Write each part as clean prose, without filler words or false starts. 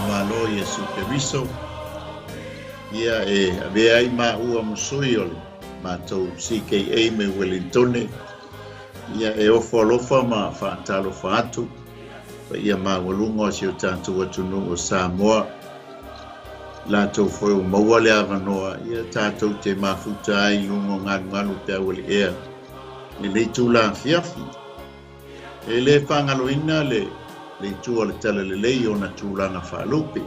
MALO Yesu Keriso ia ave ai ma ua musui o le matou CKA me Wellington ia ofo alofa ma whaatalofa atu ia ma walunga o siu tātou atunu o Samoa lātou foi o maua le avanoa ia tātou te mafuta ai lungo ngalu te awali ea le leitu la fiafi le whangaloina le tua le tala le lei o na tūlanga whaalupe.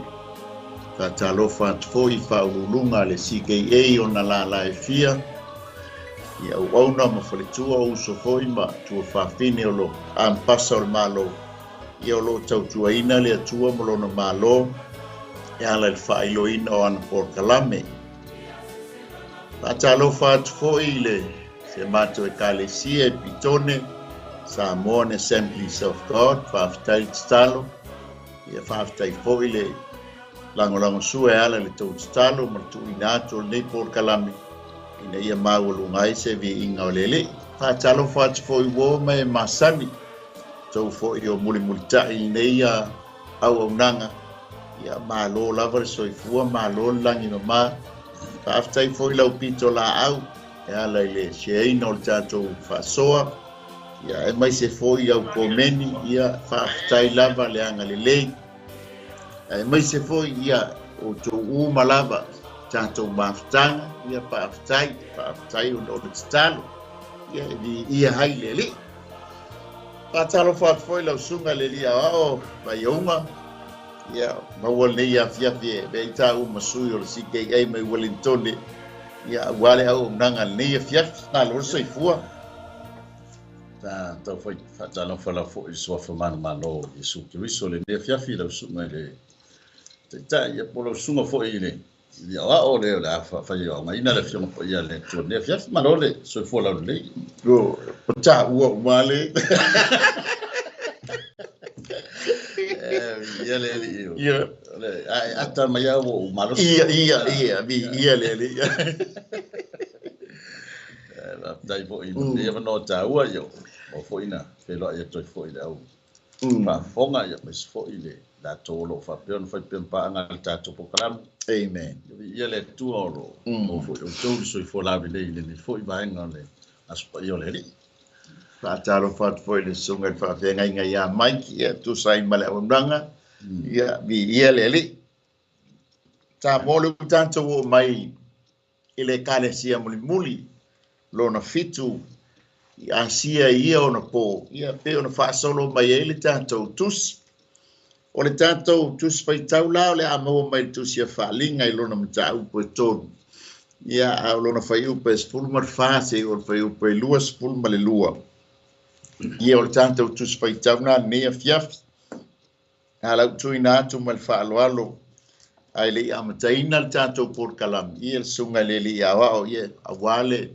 Ka talofa atfoi whaulunga le CKA o na la e fia. Ia uauna ma whaletua o uso foi ma tua whawhine o lo ampasa o le MALO. Ia o lo tautua ina le atua mo lo na MALO. Ia la le whailoina o ana porkalame. Ka talofa atfoi le se mato e kalesia e pitone. Samoan Assemblies of God, whaafitai talo, ia whaafitai foi le langolango sua e ala le tau talo, ma tu inato le nei por kalame, ina ia mawalungai se vi inga o lele, whaatalo whaati foi wo mai masani, tau foi o muli tai nei a au au nanga, ia MALO lava le soifua, MALO langi no ma, whaafitai foi lau pito la au, e ala le sheina o le tātou whaasoa, ia e mai se foi au komeni ia whaafitai lava le anga le lei. E mai se foi ia o tō malava tātou mawhitanga ia whaafitai o no le talo. Ia hai le li. Whaatalo whaatfoi lau sunga le li ao mai onga. Ia mawal nei a fiafi e bei tā masui o le CKA mai Wellington. Ia wale au nanga nei a fiafi. Nā lor soi fua. Tau foi fatalo fala fo so fa MALO Yesu Keriso le ne fiafi la sunga le ta ia polo sunga fo ile ia o le la fa ia ma ina le fiona fo ia le to ne fiafi MALO le so fo la le go ta u male ia le ia ata ma ia o MALO ia le dai fo ia no ta u ia o foina pelo ia toi foina au pa fonga ia mes foile la tolo fa pion pa nga ta to program amen ia le tu oro o fo o to so fo la vile le fo va nga le aspa io le fa talo fa foile sunga fa venga nga ia mai ia tu sai male undanga ia le ta molu tanto o mai ile kale sia muli lona fitu asia ia ona po ia pe ona fa solo mai ele tanto tusi o le tanto tusi fai taula le amo mai tusi a Faaaliga ilona matau po to ia a lona fai u pe fulmar fase o fai u pe luas fulma le lua ia o tanto tusi fai tauna ne fiaf ala tuina tu mal faalo ai le amataina tanto por kalam ia sunga le ia o ia awale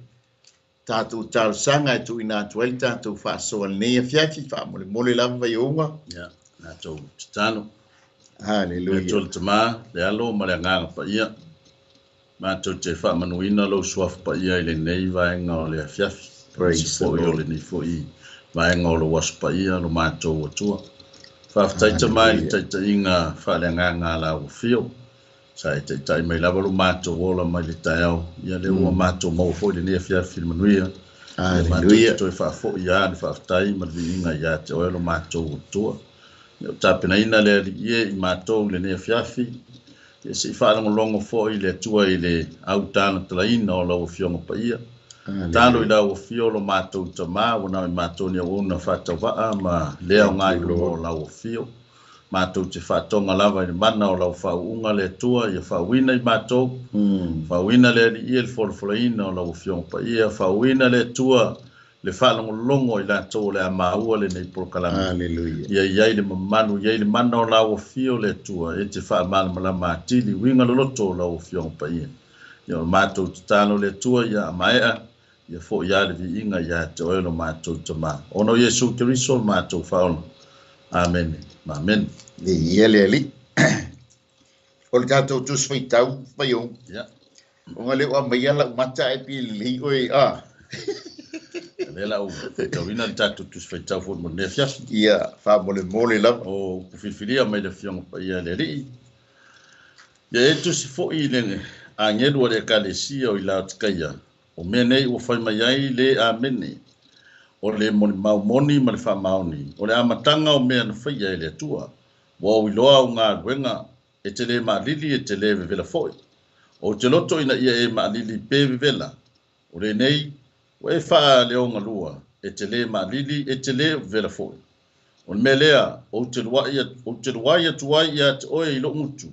tātou tāu sanga tu ina tuel tātou whaasoa nei a fiafi mole lava i unga. Ia, nātou te tāno. Hallelujah. Le tolu te mā, le alo, ma le nganga pa ia. Mātou te whaamanuina lo suafu pa ia le nei vaenga o le afiafi. Praise the Lord. Le ni fo i vaenga o lo wasu pa ia lo mātou atua. Whaftaita mai taita inga whalenga ngā la ufio. Sai taita mai lava lo mātou ola mai le taiao. Ia le ua mātou mau fo le ni afiafi le manuia. Hallelujah. Toi whafo ia le whaftai ma le inga ia te oelo mātou atua. Tāpena ina le ie i mātou le ni afiafi. E se whaalongo longo fo i le tua i le au tāna talaina o lau fionga pa ia. Tāno i lau fio lo mātou ta mā, wana i mātou ni au una whātau waa, ma leo ngai lo lau fio. Mātou te whātonga lava i mana o lau whauunga le tua, i whauina i mātou. Whauina le i le wholofolaina o lau fionga pa ia, whauina le tua, le whaalongo longo i la tō le a maua le nei porokalama. Ia iai le mamanu, iai le mana o lau fio le tua, e te whaamana malama atili, winga loloto lau fionga pa ia. Ia mātou te tāno le tua, ia amaea, ia fo ia le vi inga ia te oelo mātou te mā. Ono Yesu Kiriso mātou whaona. Amen. Amen. Ia le ali. O le tātou tus whaitau, whaiong. Ia. O ngā leo a mai ala umata e pi li oi a. Lela o whaitauina le tātou tus whaitau fo mo nefias. Ia, wha mole mole lau. O kuwhiwhiria mai le fionga pa ia le rii. Ia e tusi fo i le a ngeru le kalesia o i la tikaia. O mea nei o whai mai ai le a mene. O le moni maumoni ma le wha maoni. O le amatanga o mea na whai ai le tua. Wa o iloa o ngā ruenga e te le ma lili e te le vevela foi. O te loto ina ia e ma lili pe vevela. O le nei o e wha leo ngā lua e te le ma lili e te le vevela foi. O le mea lea o te luaia tuai ia te oe ilo ngutu.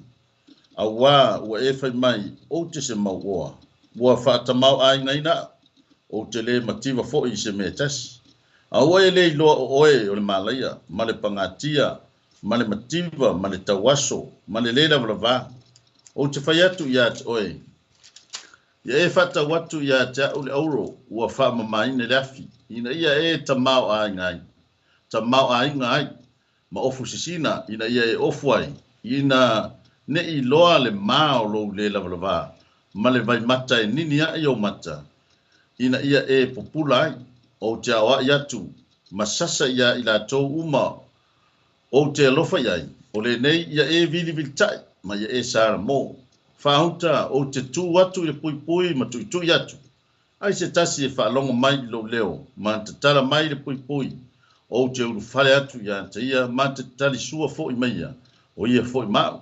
A wā ua e whai mai o te se mau oa. Ua whaatamau ai ngaina o te le mativa fo i se mea tasi. A ua e le iloa o oe o le malaia, ma le pangatia, ma le mativa, ma le tawaso, ma le leila wala o te whai atu ia te oe. Ia e whata watu ia te au le auro, ua whaamamai ne leafi. Ina ia e tamau ai ngai. Tamau ai ngai, ma ofu sisina, ina ia e ofu ai. Ina ne i loa le mao lo le lavalava, ma le vai mata e nini a i o mata. Ina ia e popula ai, o te awa i atu, ma sasa ia i la tau uma, o te alofa iai, o le nei ia e vili tai, ma ia e sara mo. Whahunta o te tū atu i le pui pui, ma tui tui atu. Ai se tasi e whaalonga mai i lo leo, ma te tala mai le pui pui, o te uru whale atu ia te ia, ma te tali sua fo i maia, o ia fo i mau.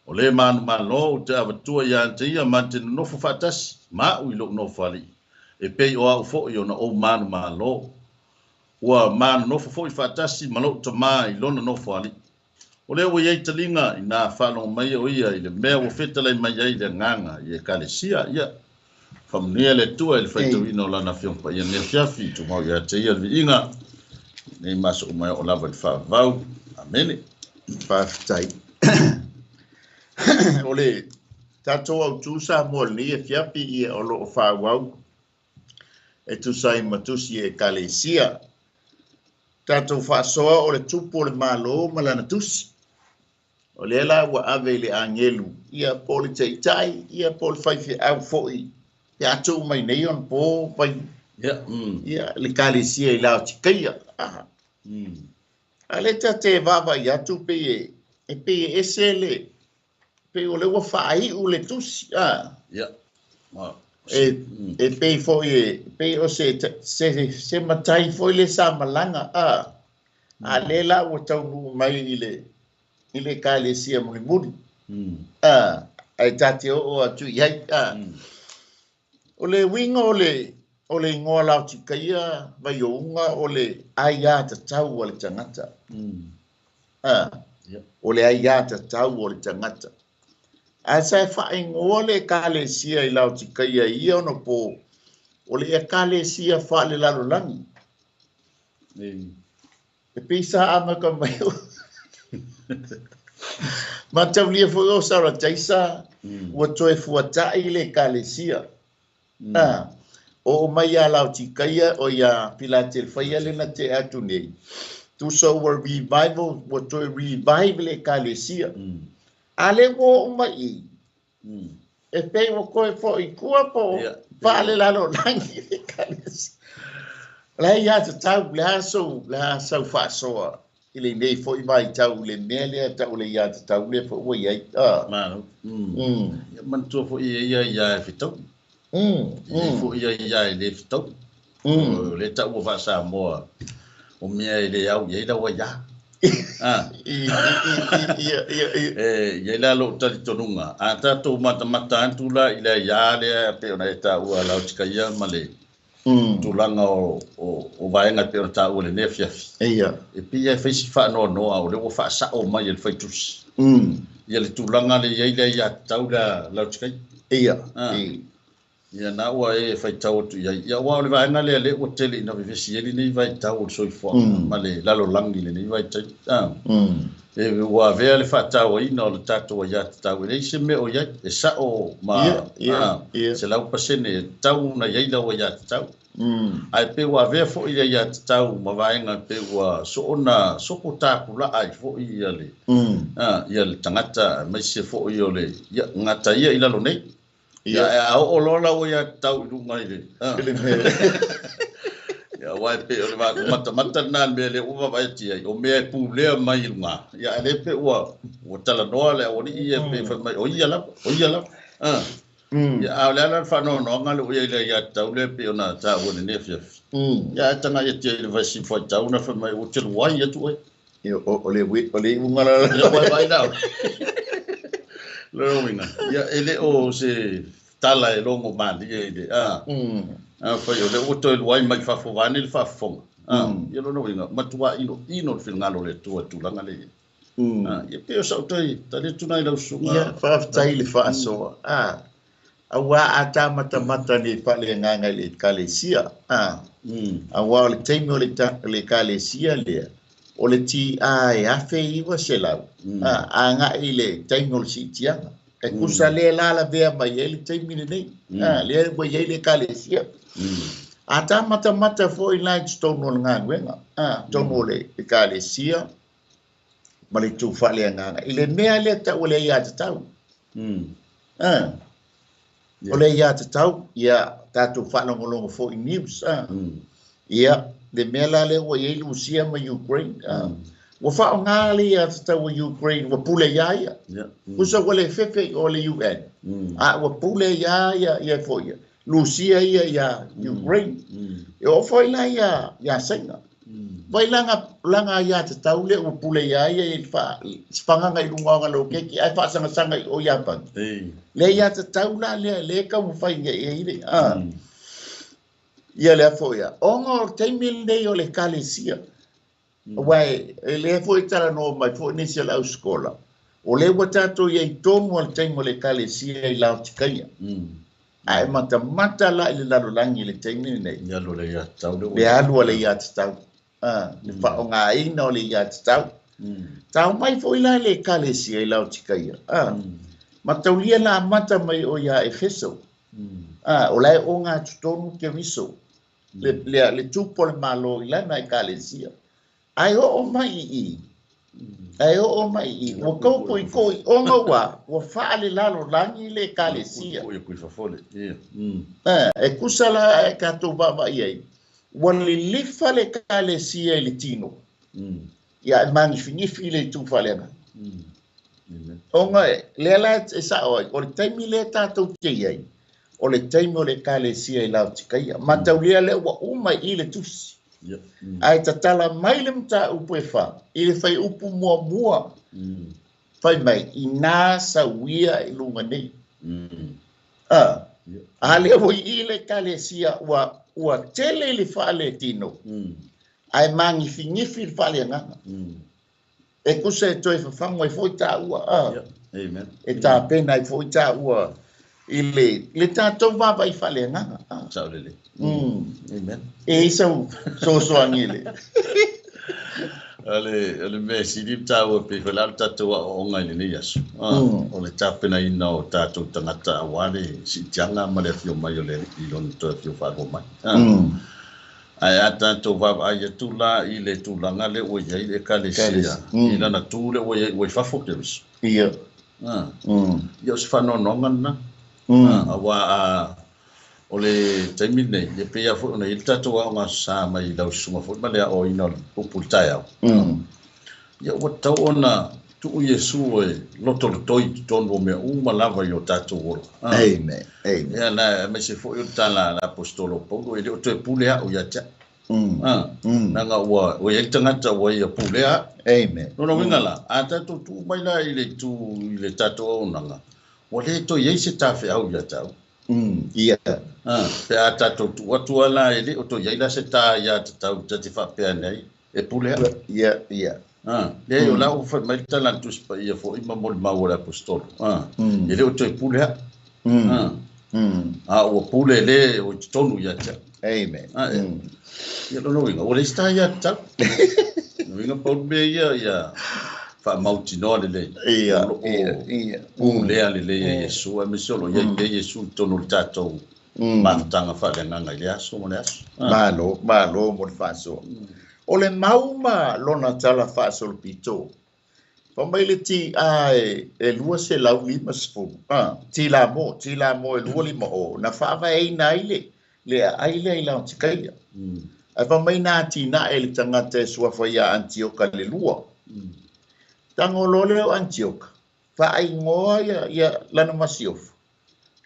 O le manu malo o te avatua ia te ia ma te nofo whatasi, ma ui lo nofo ali. E pei o au fo i ona o manu malo. Ua manu nofo fo i whatasi, malo ta mai lona nofo ali. O le ua iei talinga i nā whalonga mai o ia i le mea o whetalai mai ai le nganga i e kalesia ia. Whamunia le tua i le whaitau ino lana whiongpa ia nea fiafi, tu mau ia te ia le inga. Nei maso o mai o lava i whaavau. Amene. Whaafitai. O le tātou au tūsa mua ni e fiapi i o lo o whaawau. E tūsa i matusi e kalesia. Tātou whaasoa o le tupu o le MALO malana tusi. O le la ua ave le angelu. Ia poli teitai, ia poli whaifi au foi. Ia atu mai nei on po pai. Ia le kalesia i lao tikaia. A le te vava i atu pe e pe ese le. Pe o le ua whaai u le tusi. E pe foi pe o se matai foi le sa malanga a le la o tau mai i le kalesia muni muni ai tate o atu iai o le winga o le ingoa lau tikaia vai o unga o le aia ta tau o le tangata o le aia ta tau o le tangata a sa fa ingoa le kalesia i lau tikaia ia no po o le kalesia fa le lalo langi e pisa ama ka mai ma tau lia foi o sara taisa ua toe fuatai le kalesia o mai a lau tikaia o ia Philadelphia le na te atu nei tu so were revival ua toe revive le kalesia ale wo mai e pe o koe fo I kua po pale lalo langi le kalesi. La ia te tau la so fa so ile nei fo I mai tau le mele tau le ia te tau le fo o ia MALO man tu fo ia fitau fo ia le fitau le tau fa sa mo o mea le au ia da wa ya ia la lo tali tonunga a ta to mata antula ila ya le pe ona ta u ala tika ia male tulanga o vaenga pe ona ta u le nefia ia e pia fe si fa no o le o fa sa o mai le faitus ia le tulanga le ia ya tau la tika ia ia na ua e fai tau tu ia wa le vaenga le o tele na ve si ele nei vai tau so fo male lalo langi le nei vai tai e wa ve le fa tau ina o le tato ia tau le se me o ia e sa o ma se lau pasene tau na ia o ia tau ai pe wa ve fo ia tau ma vaenga pe wa so ona so ko ta kula ai fo ia le ia le tangata mai se fo ia le ia ngata ia ila lo nei ia o lola o ia tau lunga ile ia wai pe o mata na me le uva vai tia o me pu le mai lunga ia le pe o tala noa le o ia pe fa mai o ia la ia a le fa no ngale o ia tau le pe ona ta o ne fia ia tanga ia tia le vai si fa tau na fa mai o telu wai ia tu ia o le unga la vai dau Lorina. Ya ele o se tala e longo mali ele. Fa yo le o to wai mai fa fo vani fa fo. Ya lo no inga matua ino fil ngalo le tu langa le. Ya pe o sa to tale tuna ila sunga. Ya fa tai le fa so. Awa ata mata ni pa le nganga le kalesia. Awa le taimi le kalesia le. O le ti ai afe iwa se lau. Anga ile taimol si tianga. E kusa le la vea mai ele taimine nei. Le bo ele kalesia. Ata mata fo I light stone on nga wenga. Tomo le kalesia. Mali tu fale nga. Ile mea le ta ole ya tau. Ole ya tau ya tatu fa longo fo I news. Ya de mela le wo ye Lucia ma Ukraine wo fa ngali ya sta wo Ukraine wo pule ya kusa wale fefe o le UN wo pule ya fo ya Lucia ya Ukraine e o fo ila ya senga vai langa ya sta ule wo pule ya fa spanga ngai lunga lo ke ki ai fa sanga o ya pa le ya sta ula le ka mo fa ngai ia le foia ongo taimil nei o le kalesia wai le foi tala no mai foi ni se la skola o le watato ye tomo al taimo le kalesia I la tikaia ai mata la ile la langi le taimil nei ia lo le ia tau le alu le ia tau le fa onga ina le ia tau tau mai foi la le kalesia I la tikaia mataulia la mata mai o ia efeso o lai onga tutonu ke miso le tupo le MALO I LANA I kalesia ai o mai o ko onga wa o faale lalo langi le kalesia o ku fa fole e kusala e ka to baba ai wali lifa le kalesia le tino ya mangi fini le tu falena onga le la e sa o taimi le tato te ai o le taimo le kalesia I lau tikaia. Mataulia le wa uma I le tusi. Ai tatala mai le mta upu e wha. I le fai upu mua. Fai mai I nā sa wia I lunga nei. A le hoi I le kalesia ua tele le wha le tino. Ai mangi fingifi le wha le nganga. E kusa e toi whawhango e fwoi tā ua. E tā pena e fwoi tā ua. Ile le tato baba I fale nga sa le amen e so angile ale me sidip tawo pe fala tato o ngai ni yasu o le tapena ina o tato tangata awale si janga male fio mai le ilon to fio fa go mai ai ata to baba ai tula ile tulanga le o ye le kalesia ila na tule o ye fa fo ke bis ia yo se fa no ngana Awa o le taimine ye pea fo na ilta to nga sa mai lau sunga fo ma le o ina pupultai au ya wa tau ona tu Yesu e loto toi ton o me uma lava yo tatu o amen amen ya na me se fo yo tala apostolo Paulo e o te pule au ya cha na nga wa o ye tangata wa ya pule amen no wingala ata tu mai la ile tatu o nga o le to ye se tafe au ya tau ia pe ata tu watu ala ele o to yaila se ta ya tau te fa pe nei e pule ia le yo la o fa mai tala tu spa ia fo ima mol ma ora apostolo ele o to pule o pule le o tonu ya cha amen ia lo winga o le sta ya ta winga pa be ya fa mauti no le ia le ale le Yesu a misolo ye Yesu tonu tato tanga fa le nanga le aso mo le aso malo mo faso o le mauma lona tala faso pito pa mai le ti ai e lua se lau lima sfu ti la mo e lua lima o na fa va e nai le ai le la tikaia ai pa mai na ti na e le tanga te sua fa ya Antioka le lua tango lole o Antioka fa ai ngoa ya lana masiof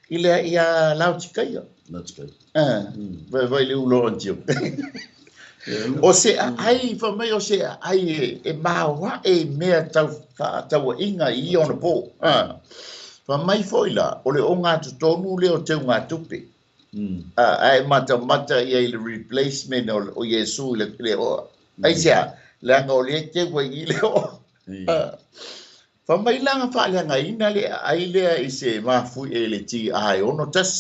ile ya lau tikaia vai le ulo Antioka o se ai fa mai o se ai e mawa e mea tau inga i ona po fa mai foila o le onga tonu le o te unga tupe ai mata i le replacement o Yesu le o ai sia le anga o le te wa i le o fa mai langa fa le anga ina le ai le i se mafu e le ti ai ono tas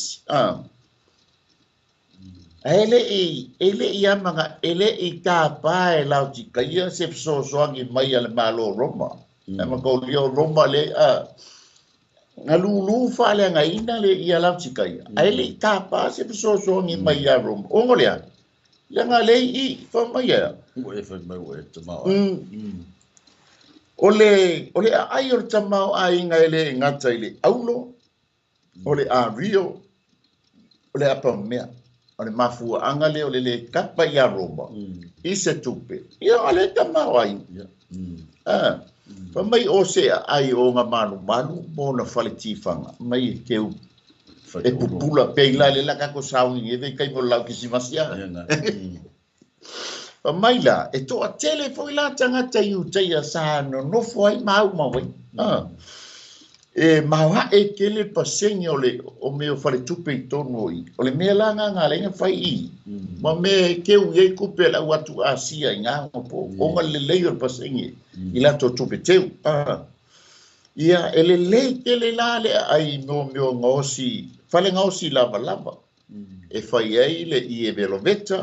ele i amanga ele i ka pae lau ti kaia se so angi mai ale malo Roma ma ko lio Roma le ngalu fa le nga ina le i lau ti kaia ele i ka pa se so angi mai a Roma o ngolea le nga le i fa mai ya o e fa mai o e tama ole ai o tama ai nga ele ngata ile aulo ole a Rio ole apa mea ole mafua anga le ole le kapa ia Roma i se tupe ia ole tama ai pa mai o se ai o nga manu mo na faletifanga mai keu e pupula pe ila le la ka ko sauni e ve kai mo lau ki si masia pa mai la e to a tele foi la tanga te yu te ya sa no foi mau wai e mawa e kele pasengi o me o fale tupe i tonu i o le mea langa ngā lenga fai i ma me keu iei kupe la watu asia i ngā po o ngā le leio le pasengi i la to tupe teu ia e le lei kele la le ai meo ngausi fale ngausi lava e fai ai le i e veloveta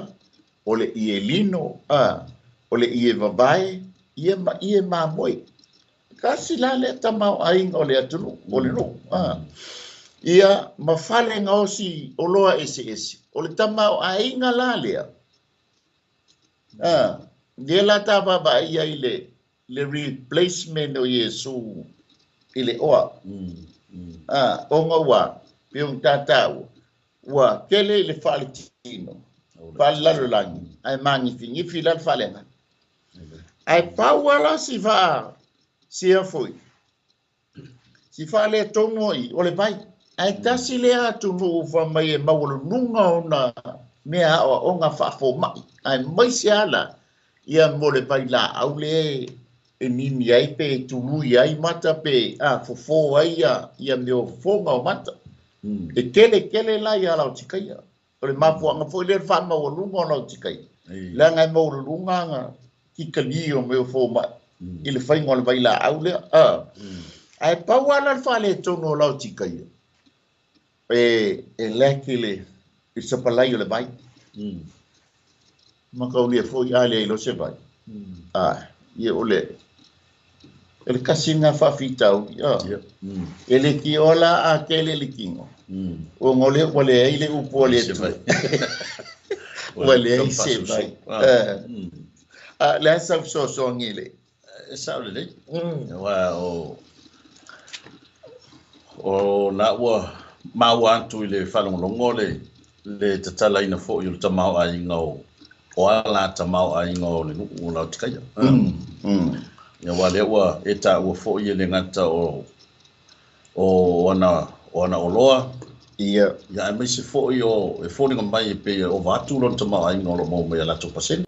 o le i e lino o le i e vavae i e mamoi kasi la le tamau ai o le atunu o le no ia mafale ngausi o loa ese o le tamau ai nga la lea dia la taba ba ia le replacement o Yesu ile oa o nga wa piung tatau wa kele le fale tino fale la langi ai mangi fingi la fale nga ai pawala si va sia foi si fa le tongo i o le pai ai tasi le atu no fa mai e mawalo nunga ona mea o nga fa fo mai ai mai siala ia mo le pai la au le e nini ai pe tulu ai mata pe fo ai ia meo fonga o mata e kele la ia la tikaia o le mafu anga foi le fa ma o lunga o la tikaia la ngai mo lunga nga ki kali o meo fo mai ile fai ngol vai la au le ai pawala fa le tono la tikaia e lekile i sapalai o le vai ma ka uli foi ale lo se vai ye ole ele kasinga fa fitau ele ki ola a kele likingo o ngole wale ile upole se vai wale se vai la sa so ngile sa le wa o na wa mau atu i le whalongolongo le tatalaina fo i le tamau a inga o ala tamau a inga o le nuku o lau tikaya. Ia wale ua e ta ua fo i le ngata o ana oloa. Ia e mai se fo i e fo ni mai e pe o vatu lon tamau a inga o lo mau mai ala to paseni.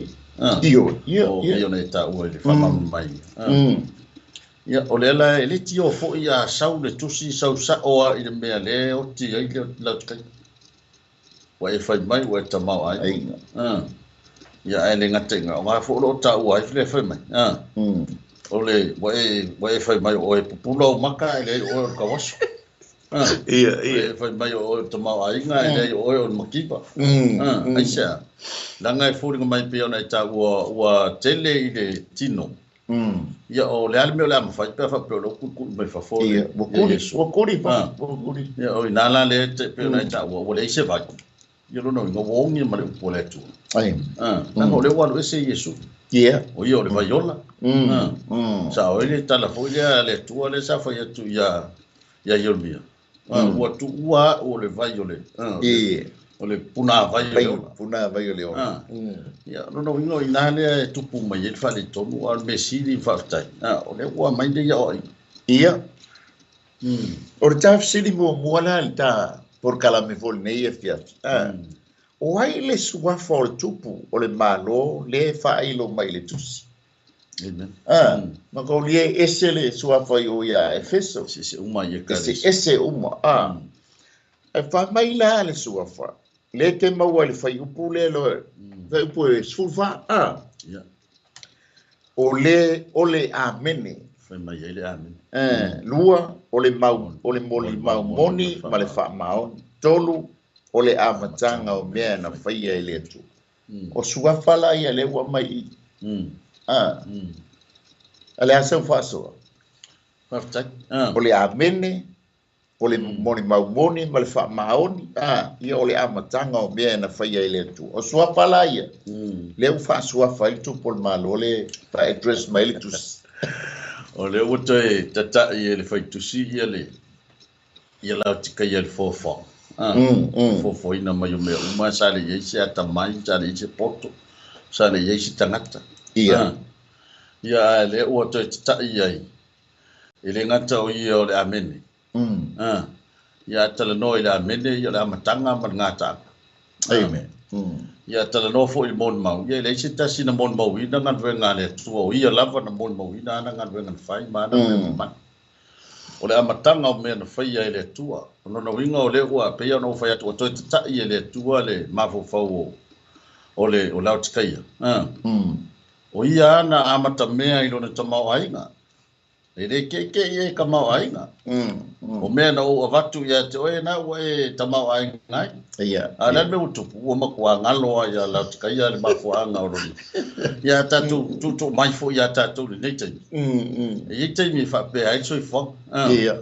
Ia. O ke ona e ta ua i le whamam mai. Ia o le ala e le tio fo i a sau le tusi sau sa oa i le mea le o ti ai le lau tikaya. Wa e fai mai wa e tamau a inga. Ia e le ngata inga o ngā fo lo ta ua i le fai mai. O le wa e fai mai o e pupula o maka e le o ka waso. Ia e fai mai o tamau a inga e le o makipa. Aisha langa e fōringa mai pe ona e ta ua tele i le tino. Ia o le alime o le ama fai pe fa pe o lo kukuru mai fa fōle. Ia wakuri. Ia o inala le te pe ona e ta ua le ise vai. Ia lono inga wongi ma le upo le tu. Nanga o le walo ese Yesu. Ia. O ia o le vaiola. Sa o ele tala fo le tua le sa fai atu ia Yeremia. Ua tu ua o le vaiole. O le puna vaiole. Puna vaiole. Ia lono inga ina le tupu mai e fale tonu al mesiri faaftai. O le ua mai de ia oi. Ia. O le tafsiri mua la le ta por kalame fol nei e fiat. O ai le suafa o le tupu o le malo le whailo mai le tusi. Amen. Ma ko lie ese le suafa i o ia Efeso. Se uma ia kare. Ese uma. E wha mai la le suafa. Le te maua le whai upu le lo. Whai upu e sulfa. O le amene. Whai mai ele amen. Lua o le moli mau moni ma le wha maoni. Tolu o le amatanga o mea na whaia e le atu. O suafa la ia le ua mai i. Ale asau fasoa. O le amene, o le moni mau moni, ma le wha maoni. Ia o le amatanga o mea na whaia e le atu. O suafa la ia. Le u wha suafa i tu pol malo le wha address mai le tusi. O le uta e tata i e le whai tusi ia le. Ia lau tika ia le fōwha. Fōwha ina mai o mea uma sa le yeise ata mai, sa le yeise poto, sa le yeise tangata. Ia. Ia le ua toi tata i ai. I le ngata o ia o le amene. Ia tala no i le amene, ia le amatanga ma le ngata. Amen. Ia tala no fo i mon mau. Ia le isi tasi na mon mau ina ngan venga le tua o ia lava na mon mau ina ana ngan venga fai ma na man. O le amatanga o mea na fai ai le tua. Ono na winga o le ua pea no fai atu o toi tata i le tua le mafo fau o lau tikaia. O ia ana amata mea i lona tamau ainga. E re ke e ka mau ainga. O mea na o avatu ia te oe na ua e tamau ainga ngai. Ia. A la me utupu ua makua ngaloa ia lau tikaia le mafuanga o roni. Ia tatu tuto mai fo ia tatu le neitaimi. E taimi whapea ai soi whang. Ia.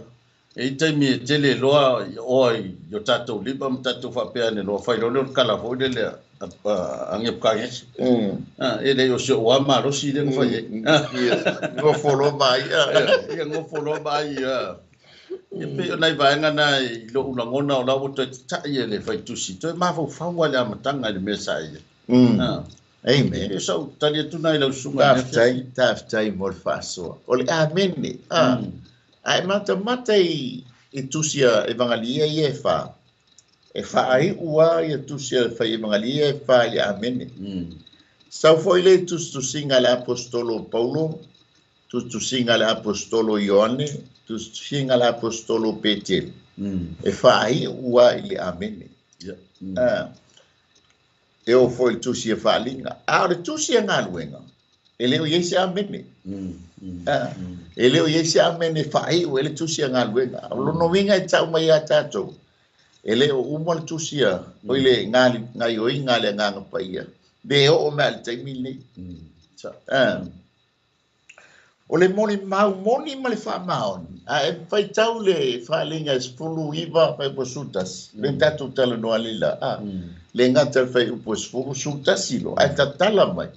E taimi e tele loa oi yo tatu liba ma tatu whapea ne loa whai lolo kala fo le lea. Ange pukangesi. E le o se o ama rosi le ngwhai. Ngo folo mai. Ia ngo folo mai. Ia pe o nai vaenga na i lo unangona o lau o toi tai e le whai tusi. Toi mawhau whaua le amatanga le mesa ia. Amen. E sau tali atu nai lau sunga. Taftai mor fasoa. O le amene. Ai mata i tusia e vangalia i e wha. E whaai ua i a tusia whai e vangalia e wha i amene. Sau foi le tusinga le apostolo Paulo, tusinga le apostolo Ioane, tusinga le apostolo Petel. E whaai ua i le amene. E o foi tusia Faaaliga. A le tusia ngā luenga. E leo yeise amene. E leo yeise amene whaai ua e le tusia ngā luenga. Lono winga e tau mai a tātou. E leo umal tusia o ile ngai oi ngale nganga paia be o mal taimile o le moni male fa maon a e fai tau le Faaaliga spulu iva fai posutas le tatu tala no alila le ngata fai upos sutas silo ai tatala mai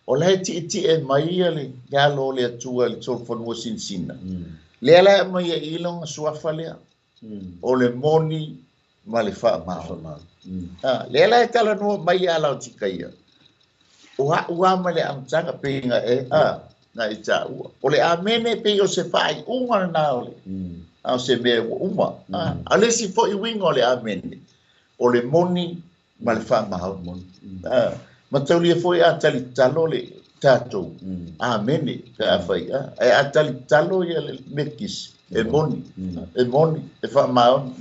o le ti e mai le galo le atua le tolfon wo sinsina le ala mai e ilong suafa le o le moni ma le whaamao. Le ala e tala noa mai ala o tika ia. Ua ma le amtanga pinga na i ta ua. O le amene pe o se whai unga na ole. Au se mea uma. Ale si fo i winga o le amene. O le moni ma le whaamao. Ma taulia fo i a tali talo le tatou. Amene ka a whai. E a tali talo ia le mekis. E moni. E moni. E whaamao.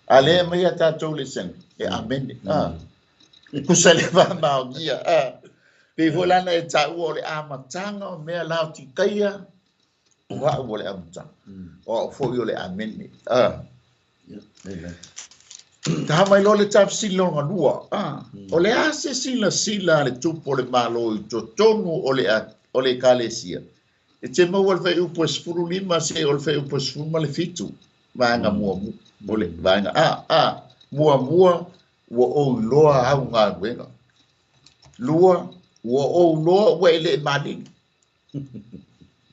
Ale mai a tatou le sen. E amene. Kusa le whaamao ia. Pe holana e tau o le amatanga o mea lao tikaia. Ua o le amatanga. O fo i o le amene. Ta mai lo le tap sila nga lua. O le ase sila le tupo le malo i to tonu o le kalesia. E te mau al fai upo esfuru lima se o le fai upo esfuru ma le fitu. Vaanga mua mu. O le vaanga. Mua ua o loa au ngā wenga. Lua ua o loa ua ele mading.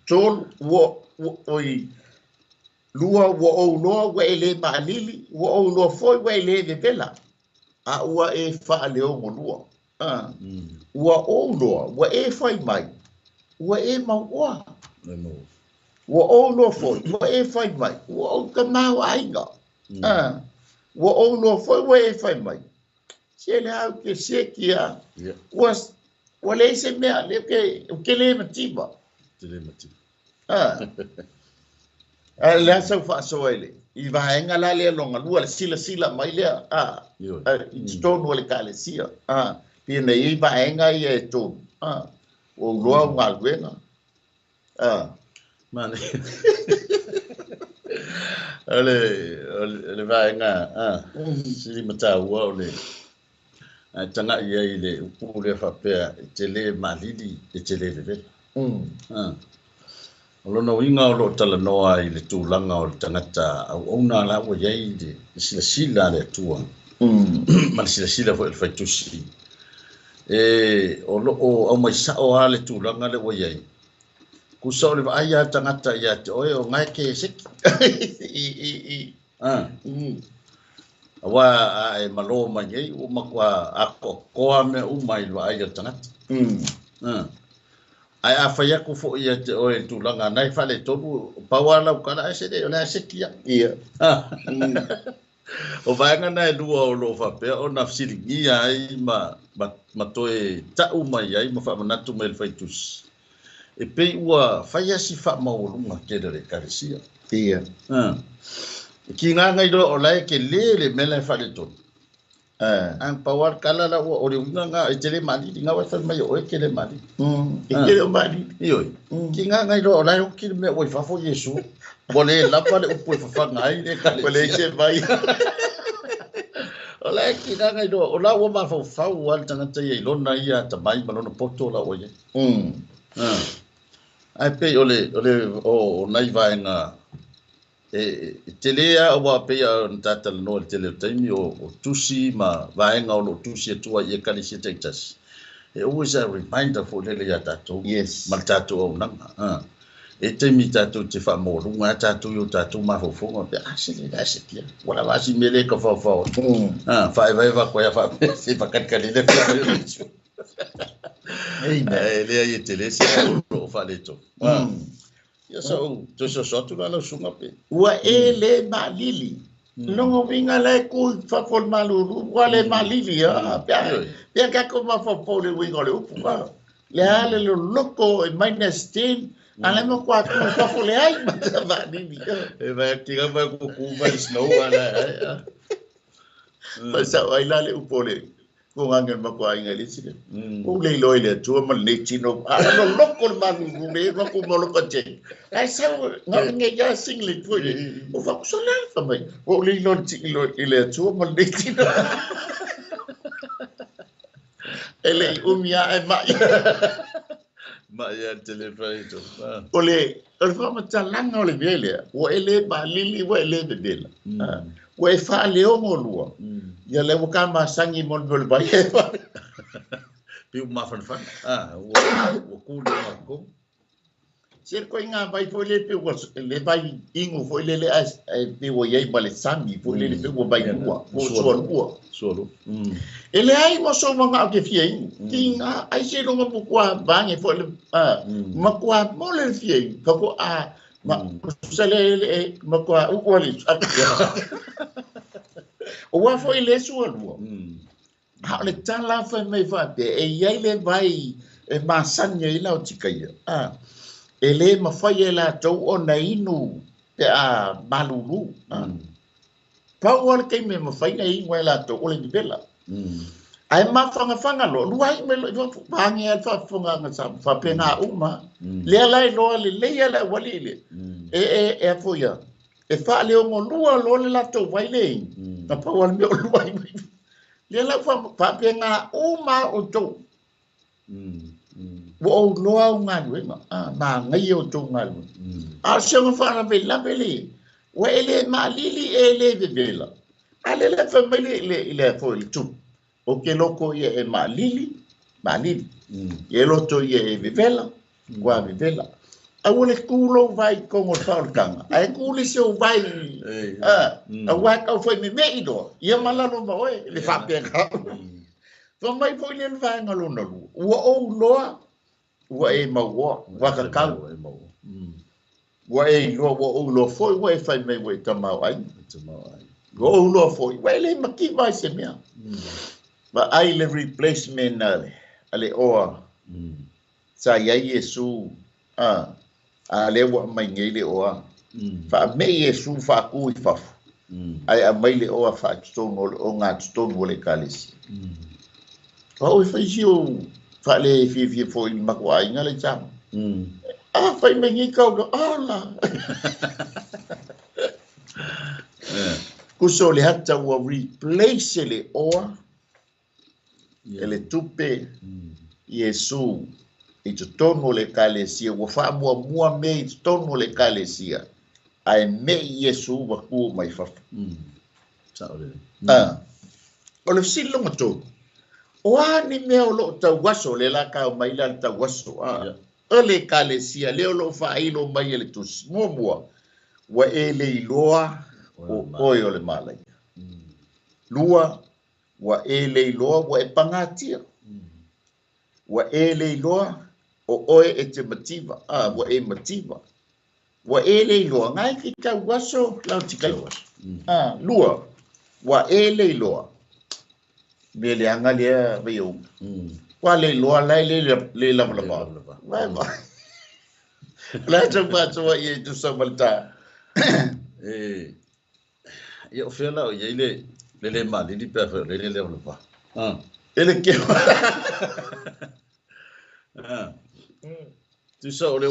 Tol ua oi. Lua ua o loa ua ele maalili. Ua o loa foi ua ele vevela. A ua e wha leo mo lua. Ua o loa ua e fai mai. Ua e maua. Ua o loa foi ua e fai mai. Ua o kamau ainga. Ua o loa foi ua e fai mai. Se le hau ke se kia. Ua le se mea le ke le matiba. Le asau whaasoa ele. I vahenga la le longa lua le sila mai lea. I tonu le ka le sia. Pia nei i vahenga i e tonu. O loa o ngā luenga. Mane. Le vahenga. Sili mataua o le. Tanga ia i le upu le whapea te le malidi e te le veve. O lona winga o lo tala noa i le tūlanga o le tangata au ona la ua iei le sila le atua. Ma le sila fo i le fai tusi. O mai sao a le tūlanga le ua iei. Kusa o le vai a tangata ia te oe o ngai ke seki. Awa e malo mai ei o makua ako koa me umai lo ai tangata. Ai a fai aku fo ia te oe tūlanga nai fale tonu pawala o kana ese de o la sekia. Ia. O vaenga nai lua o lo whapea o na fsiringia ai ma toe tau mai ai ma whamanatu mai le faitus. E pei ua fai asi whamaurunga kere re karesia. Ia. Ki ngā ngai do o lai ke le mele whale tonu. Ang pawar kala la o le unga ngā e tele mali ngā wai whai mai o e kele mali. E kele o mali. Ioi. Ki ngā ngai do o lai o ki me o i whafo Yesu. Wale lapa le upo i whawhanga ai le kale. Wale se vai. O lai ki ngā ngai do o la ua ma whau wale tangata i lona ia ta mai malona poto la o ye. Ai pei o nai vaenga telea o pea o tata no le tele taimi o tusi ma vaenga o lo tusi atua i kali se teitas. Always a reminder for le ya tatou. Yes. Ma tatou o nanga. E taimi tatou te wha morunga tatou yo tatou ma fofonga pe se kia. Wala wasi mele ka fa. Fa ko ya fa se fa katkali le fa. Ei le ia tele se o fa le to. Ya so tu la sunga pe. Ua e le malili. Longo winga le ku fa fol malulu. Ua le malili pia ka ko ma fa po le winga le upu. Le ale lo loko e minus 10. Ale mo kwa ku fa fol le ai ma malili. E va ki ga va ku va snow ala. Pasa ai la le upu le. Ko ngangen ma ko ai ngali sile. Ko le loi le tu ma le chino. Ala lo loko ma le ma ko mo lo ka che. Ai sa ngange ya singlet fo le. O fa ko sala fa mai. Ko le lo chino ile tu ma le chino. Ele umia e mai. Mai ya telefono. Ole fa ma talanga ole vele. O ele ba lili o ele de dela. O e fa leo mo lua. Ya le ka ma sangi mon bol ba ye. Piu ma fan. O ku le ko. Se ko inga vai foi le pe le vai ingo foi le as pe wo ye bale sangi foi le pe wo vai lua wo solo ele ai mo so manga ke fie tinga ai se no mo kwa bange foi le ma kwa mo le fie ka ko a ma se le ma kwa u ko le o wa foi le so lua ha le tala fa me fa te e ye le vai e ma sanya ila o tikai ele mawhai e la tau o na inu te a malulu. Pau wale kei me mawhai na inu e la tau o le nivela. Ai ma whanga lo, luai me lo, pangi e whafunga nga sa whapenga uma. Lea lai loa le leia la wali le. E a fuia. E wha leo ngo lua lo le la tau wai le. Na pau wale me o luai me. Lea lai whapenga uma o tau. Wo loa nga luenga ma ngai o to nga lu a se nga fa la bele wa ele ma lili ele bela ale la family le fo il tu o ke loko ye e ma lili ye lo to ye bela wa bela a wole kulo vai ko mo fa kanga ai kuli se o vai a wa ka foi me ido ye mala no ba oe le fa pe ka to mai foi le vai nga lo no wo loa wa e maua wa ka kau wa e lo foi wa e fai me wa tamau ai go lo foi wa le maki vai se mea ba ai le replacement ale o sa ya yesu ale wa mai ngai le o fa me yesu fa ku I fa ai a mai le o fa stone o nga stone wo le kalisi o fa jio fa le fi fo il makwa inga le cham fa me ngi ka go ala ku so le hatta wa replace le o ele tupe yesu i tono le kalesia wa fa mua me i tono le kalesia ai me yesu wa ku mai fa sa ole o le silo mato wa ni me o lo ta waso le la ka mai la ta waso ele kalesia le lo fa ilo mai ele tus mo wa ele loa o yo le malai lua wa ele loa wa e pangatia wa ele loa o oe e te mativa wa e mativa wa ele loa ngai ki ka waso la tikai lua wa ele loa me le anga le veo wa le loa lai le la vai vai la tsa tsa ye tu sa malta yo fela o ye le mali di pe le ba ele ke tu sa ole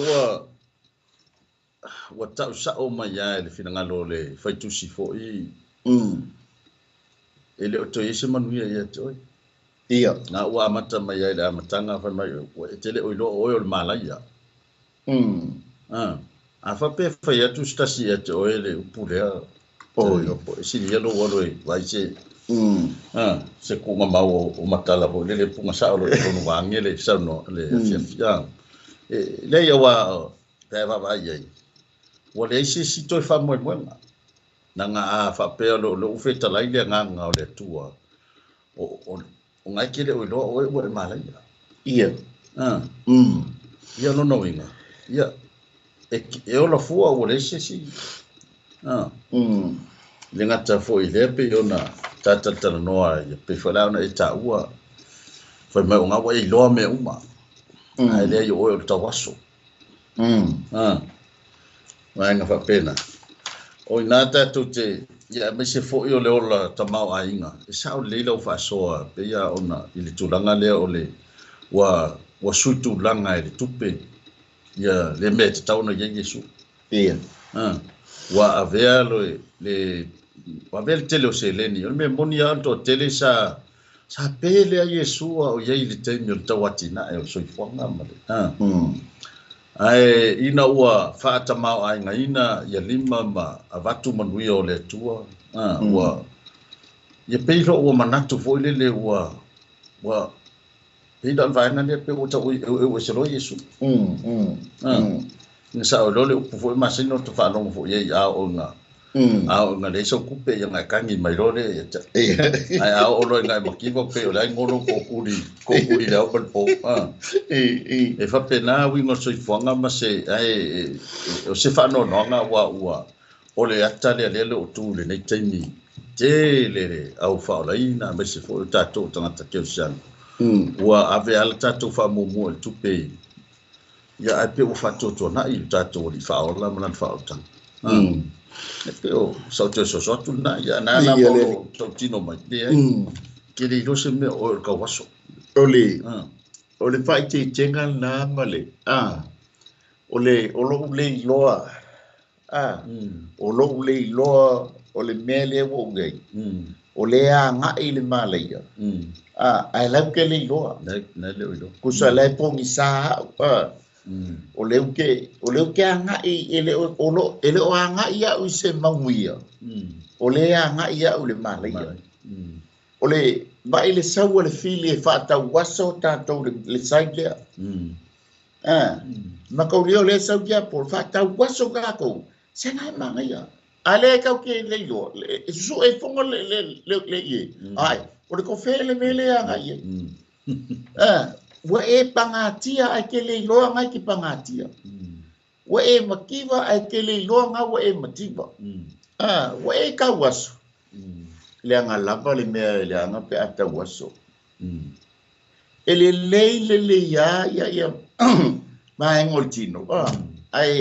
wa ta sa o mai ya le fina ngalo le fai tu si fo ele o to yese manu ya to ia na wa mata mai ya da matanga fa mai o tele o lo o malaya a fa pe fa ya tu sta si ya to ele pule yo si ya lo wo vai se se ku ma o matala ho le punga sa lo no wa ngele sa no le fia le ya wa ta va ya wo le si to fa mo na nga fa pe lo feta la ile nga o le tua o ngai kile o lo o malaya ia ia no inga ia e o la fua o le si le ngata fo ile pe ona tata noa pe fala na eta ua fa me nga wa i lo me uma ai le yo o tawaso wa nga fa pena o inata tu te ya me se fo yo le ola tamau ainga e sa o le lo fa so pe ya ona ile tulanga le ole wa sutu langa ile tupe ya le me te tauna ye yesu ia wa avea le wa bel tele o se leni o me moni alto tele sa pele a yesu o ye ile te mi tawatina e so ifonga male ai ina ua fata mau ai nga ina ya lima ma avatu manui o le tua ua ye peilo ua manatu foi le ua peilo al vaina le pe uta o se lo yesu Sa o lole upu fo masino to fa no fo ye a o nga. A o nga le so kupe ya nga kangi mai lole ya. Ai a o lo nga makiva pe o lai ngono ko kuri la o po. E fa pena wi ngo so fonga ma se ai o se fa no nga wa o le ata le o tu le nei taimi te le au fa o lai na me se fo tato tanga ke san. Wa ave ala tato fa mo tupe. Ya ape o fato na I tato di fa o la mana fa o tang. E pe o so tu na ya na mo to tino mai de ke le do se me o ka waso. Ole fai te tenga na male. Ole o lo le loa. O lo le loa ole mele wo ngai. Ole a ngai le malaya. Ai lau ke le loa. Na le o. Kusa le pongi sa o leu ke anga ele o anga ia u se manguia o le anga ia u le malaya o le ba ile sau le fili e fata waso tato le saile ma ko le sau kia por fata waso ka ko se na mangaia ale ka ke le lo so e fongo le ye ai o le ko fele mele anga ia wa e pangatia ai ke le loa ngai ki pangatia wa e makiva ai ke le loa nga wa e mativa wa e ka waso le anga lava le mea le anga pe ata waso ele le ya ma engoltino ai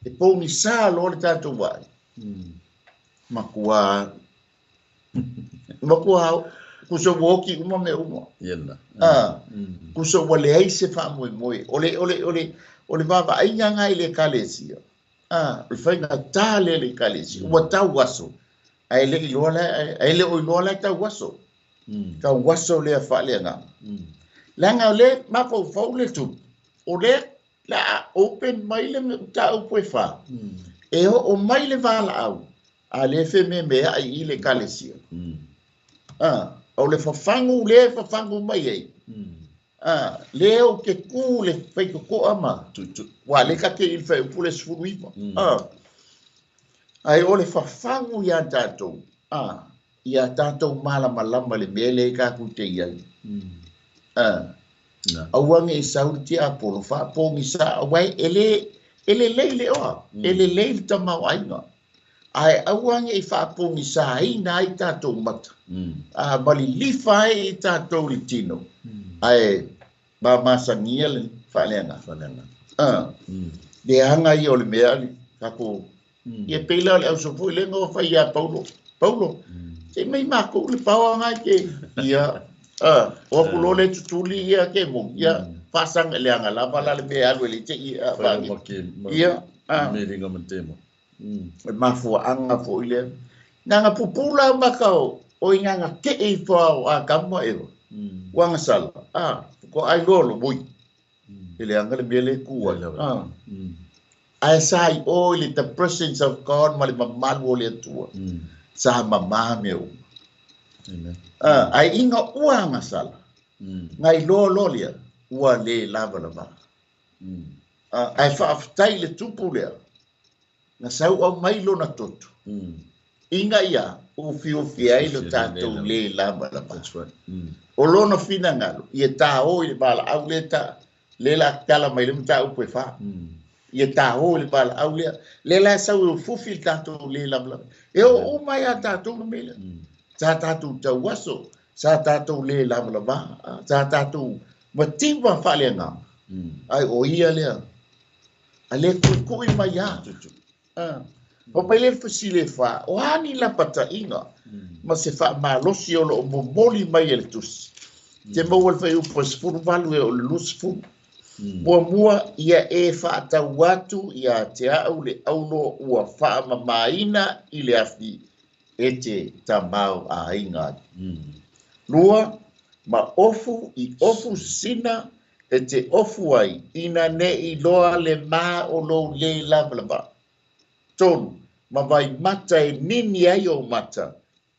e pongi sa lo le tato wai makua kuso woki uma me uma Yena. Kuso wale ai se fa moi ole baba ai nyanga ile kalesia le fai na tale le kalesia wa ta waso ai le o lola ta waso ka waso le fa le nga langa le ma fo le tu ole la open mai le ta o poi fa e o mai le vala au ale fe me ai ile kalesia o le fafangu mai ai le o ke ku le fai ko ama wa le ka ke il fai pule sfuruima ai o le fafangu ya tato malama le mele ka ku te ia awange I sauti a polo fa pongi sa wai ele leile o ele leile tama wainga ai awange I fa pongi sa ai na I tato mata bali lifa I tato litino ai ba masangia le falena de hanga I ole meali kako ye pela le so foi le ngo fa ya paulo se mai mako le pawa nga ke ia o pulo le tutuli ia ke mo ia pasang le anga la bala le me alwe le te ia ba ia me ringa mantemo ma fu anga fo ile nga pupula makao o nga ke I fo a kamo e wanga sala ko ai lolo bui ile anga le mele ku ai sai o ile the presence of God mali mamal le tua sa mama meu ai inga uanga sala ngai lolo le ua le lava ai fa aftai le tupu le na sau au mai lo na toto inga ia ufi ai lo tato le lava o lona fina ngalo ia ta o ile bala au le ta le la kala mai le mta u pe fa ia ta o le bala au le la sau fufi tato le lava e o mai tato me le sa tato ta waso sa tato le lava sa tato mativa fa le nga ai o ia le ale ku I mai ya o pele fasile fa o ani la pata inga ma se fa malosi o lo moli mai el tus te mo wal fa u pos fu valu o lus fu mua ia e fa ta watu ia te au le aulo ua fa maina ile afi ete tamau a inga lua ma ofu sina ete ofu ai ina ne I loa le ma o lo le lava tonu ma vai mata e nini ai o mata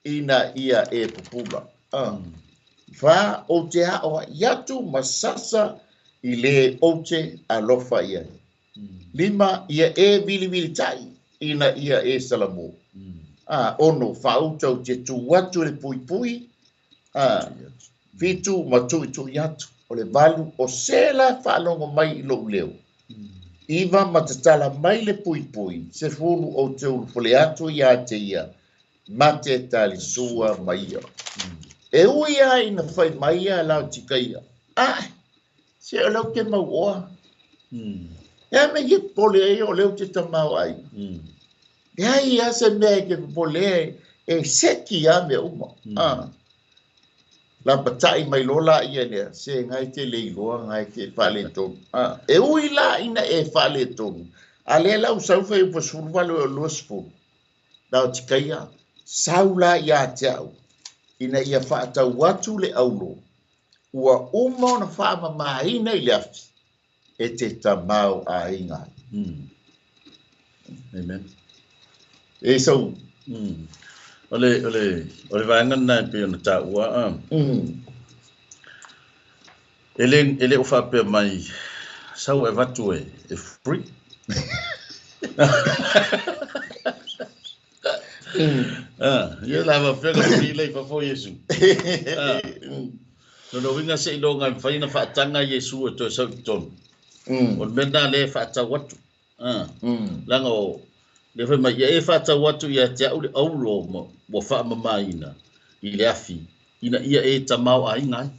ina ia e pupula fa o te hao yatu masasa I le o te alofa ia Lima ia e vili tai ina ia e salamo. Ono whautau te tu watu le pui. Fitu matu yatu. O le valu o sela whalongo mai ilo leo. Iwa matatala mai le pui. Se fulu o te ulfole atu ia te ia. Mate tali sua maia. E uia ina whai maia lau tikaia. Se o lau ke mau oa. Ea me ye pole e o leo te tamau ai. Ea ia se mea ke pole e seki a me uma. La patai mai lola ia nea. Se ngai te leiloa ngai ke whale tonu. E ui la ina e whale tonu. A lea lau saufa e upasurvalo o luasfu. Lau tikaia. Saula ia te au. Ina ia whaatau watu le aulo. Ua uma na whaama maina i le afi. E te tamau a inga. Amen. E sau. Ole vaengan na pe na ta ua. Ele o fa pe mai sau e vatu e free. Ia lava pega free le fa fo Yesu. No winga se do ngai fa ina fa tanga Yesu to sa ton. O mena le fa ta watu. Lango le fa mai e fa ta watu ia te au le aulo mo fa mamaina i le afi ina ia e tamau ai ngai.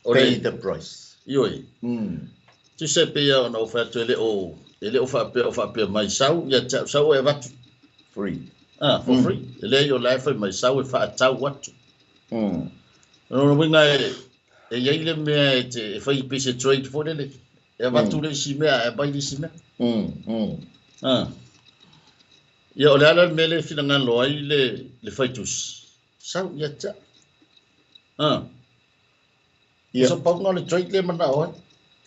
Pay the price. Ioi. Tu se pe ia no fa to ele o fa pe mai sau ia sau e vatu free. For free. Ele yo life mai sau e fa ta watu. No winga e ile me te fa i pese trade for ele. E vatu le si mea e bai si mea. Ia ole ala mele fina ngalo ai le faitus. Sau ia ta. Ia so pau ngale trade le mana oi.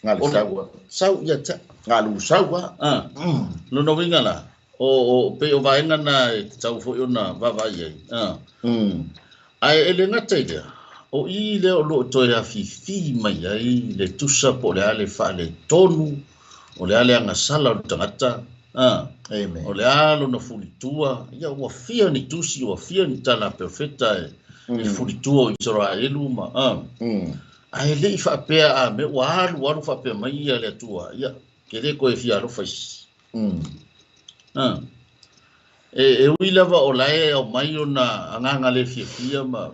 Ngale sau. Sau ia ta. Ngalu sau. No winga la. O pe o vaenga na tau fo ona vava ia. Ai ele ngata ia. O i le o lo to ya fi mai ai le tusa po le ale fa le tonu. O le ale anga sala o tangata. Amen. O le alo na fulitua. Ia ua fia ni tusi, ua fia ni tala perfecta e fulitua o Israelu ma. Ai le i fa pea a me ua alu fa pea mai ia le atua. Ia kere ko e fia alo fais. E ui lava o lae o mai o na anganga le fia ma.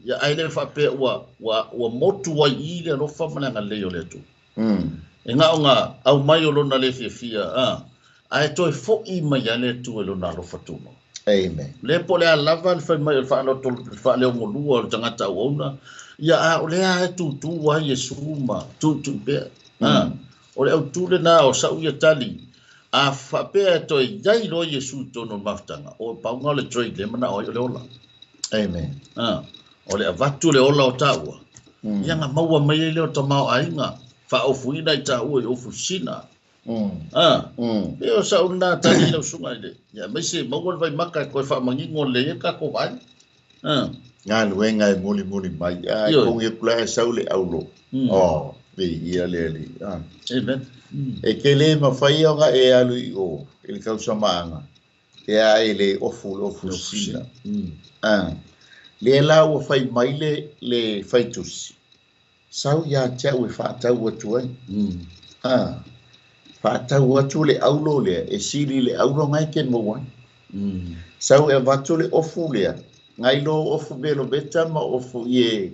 Ia ai le fa pea ua motu wa i le alofa mananga le o le atu. E nga o nga au mai o lona le fia. Ai toi fo i mai ale tu e lona alofa tuno. Amen. Le po le alava le fai mai o fa le o ngolua o tangata o ona. Ia o le a tu wa Yesu ma tu pe. O le au tu le na o sa uia tali. A fa pe to yai lo Yesu tono maftanga o paunga le trade le mana o le ola. Amen. O le avatu le ola o taua. Ia nga maua mai le o tamau ainga fa o fuina i taua i o fusina. E o sa una tani le sunga le. Ya mai se maua vai maka ko fa mangingo le ka ko vai. Nga luenga e muli mai. Kong e kula e saule aulo. Be ia le. Amen. E ke le mawhai o nga e alu i o. E le kausa maanga. E a e le ofu sina. Le lau o whai mai le whaitusi. Sau ia tau e whaatau atu ai. Whaatau atu le aulo lea. E siri le aulo ngai ken mawai. Sau e watu le ofu lea. Ngai lo ofu belo beta ma ofu ie.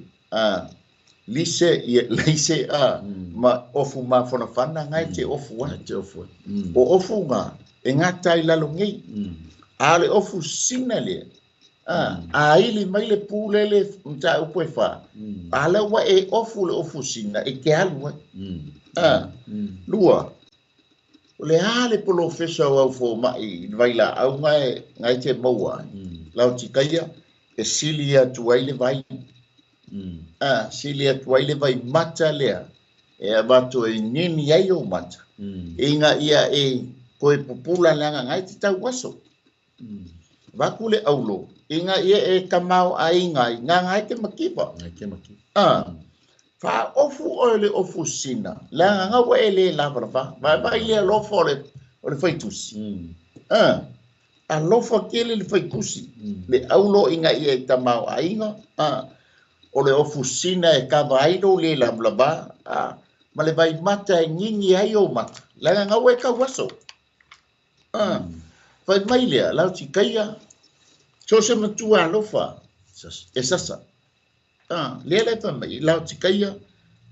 Lise ma ofu ma fona fana ngai te ofu wa. O ofu nga e ngata i lalo ngai. Ale ofu sina le. A ili mai le pule le mta upo e fa. Ale wa e ofu sina e ke alu wa. Lua. Le ale polo fesa wa fo mai vaila au ngai te maua. Lau tikaya e silia tuaile vai. Silia tuaile vai mata lea. E abato e nini ai o mata. Inga ia e koe pupula langa ngai te tau waso. Vakule aulo. Inga ia e kamau ai ngai. Nga ngai ke makipa. fa ofu o le ofu sina la nga wa ele la va ile lo fo le o le faitusi a lo fo kele le faitusi le aulo inga ia tamau ainga o le ofu sina e ka vai do le la ba ma le vai mata e ngingi ai o mata la nga wa ka waso fa mai le la ti kaia so se matua lo fa e sasa le le fa mai la ti kaia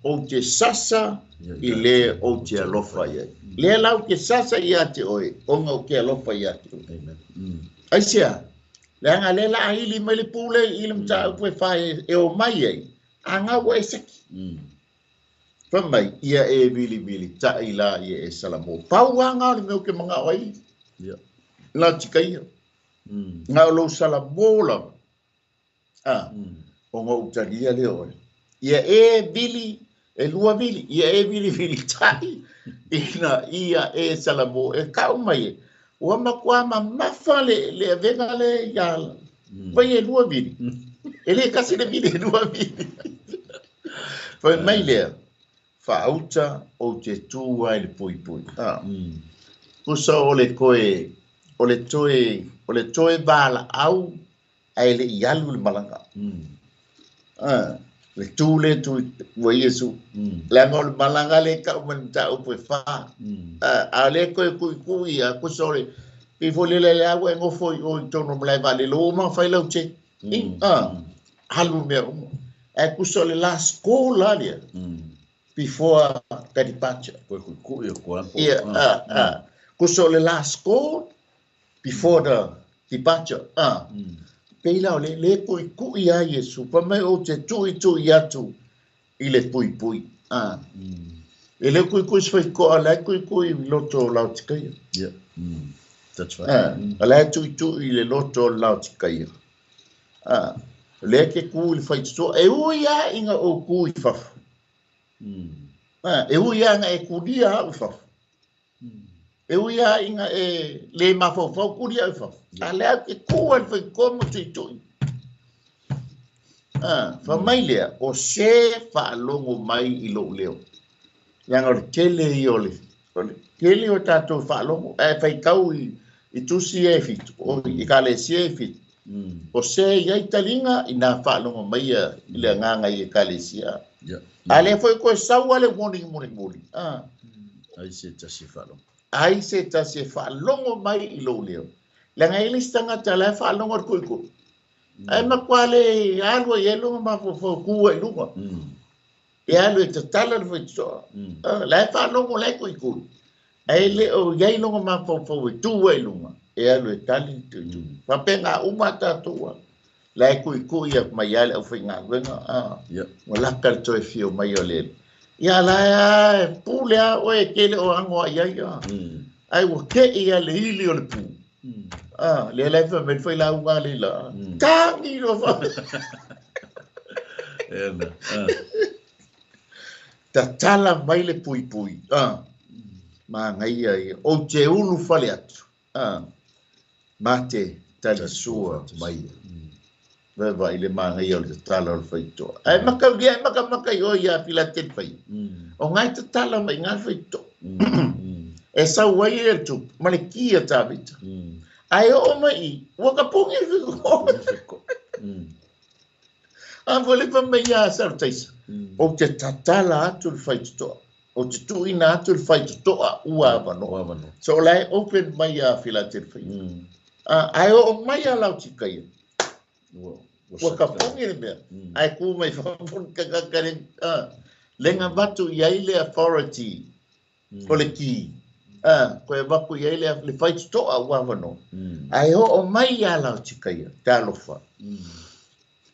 o te sasa i le o te alofa ia. Le lau ke sasa ia te oe, o ngau ke alofa ia te oe. Aisia, le anga le la ahili mai le pule i le mta upe whae e o mai ei, a ngau e seki. Whamai, ia e vili ta i la ia e salamo. Pau anga le meu ke mga oai. La tika ia. Ngau lo salamo la. O ngau utaria le oe. Ia e vili, e lua vili, ia e vili tai, ia e salamo, e kau mai, ua makua ma mafa le venga le iala, vai e lua vili, e le kasi le vili e lua vili. Vai mai lea, whaauta o te tūai le pui. Kusa o le koe, o le toe bala au, ai le ialu le malanga. Le tule tu wa Yesu la ngol malanga le ka man ta o pe fa a le ko a ko sore i fo le awe ngo fo o tono mla va le lo ma fa lo che halu me e ko sole la scola le before the departure ko ko sole la school before the departure Peila le pui a Yesu, pa mai o te tui atu i le pui. E le kui svai ko a le kui loto lau tikaia. Yeah, that's right. A le tui le loto lau tikaia. Le ke kui le fai tuto, e uia inga o kui fafu. E uia inga e kuria au fafu. E uia inga e le mafau kuria au fafu. A lea ke kua le fai komo tui. Fa mai lea, o se whaalongo mai i lo leo. Yang o kele i ole. Kele o tatou whaalongo. E fai kau i tusi e fit. O i kale si e fit. O se iai talinga i nga whaalongo mai i le nganga i kale si a. A lea fai koe saua le moni. Ai se tasi whaalongo. Ai se tasi whaalongo mai i lo leo. Le ngai listanga ta le whaalongo kuiko. Ai makwale alwa yelo ma fo kuwa lunga. E alwa te tala le fo. La whaalongo le kuiko. Ai le o yai longa ma fo tuwa lunga. E alwa tali tu. Fa penga umata tua. La kuiko ia mai ale au finga wenga. Wala kal to fio mai ole. Ya la pule o e kele o ango ia. Ai wo ke ia le ili o le pu. Le la fa me foi la unga le la. Tangi no fa. Ta tala mai le pui. Ma ngai ai o te ulu fale atu. Mate tali sua mai. Va ile ma ngai o le tala o fai to. Ai maka yo ya pila te fai. O ngai te tala mai ngai fai to. E sa wai e tu, malekia tabita. Ai o mai, waka pungi fiko. Vole pa mai a sartaisa. O te tatala atu le fai toa. O te tuina atu le fai toa ua avano. So lai open mai a Philadelphia. Ai o mai a lau tikaia. Waka pungi le mea. Ai ku mai whapun kakakarin. Lenga watu iai le authority. O le ki. Koe waku iai le fight toa wawano. Ai o mai a lau tikaia, te alofa.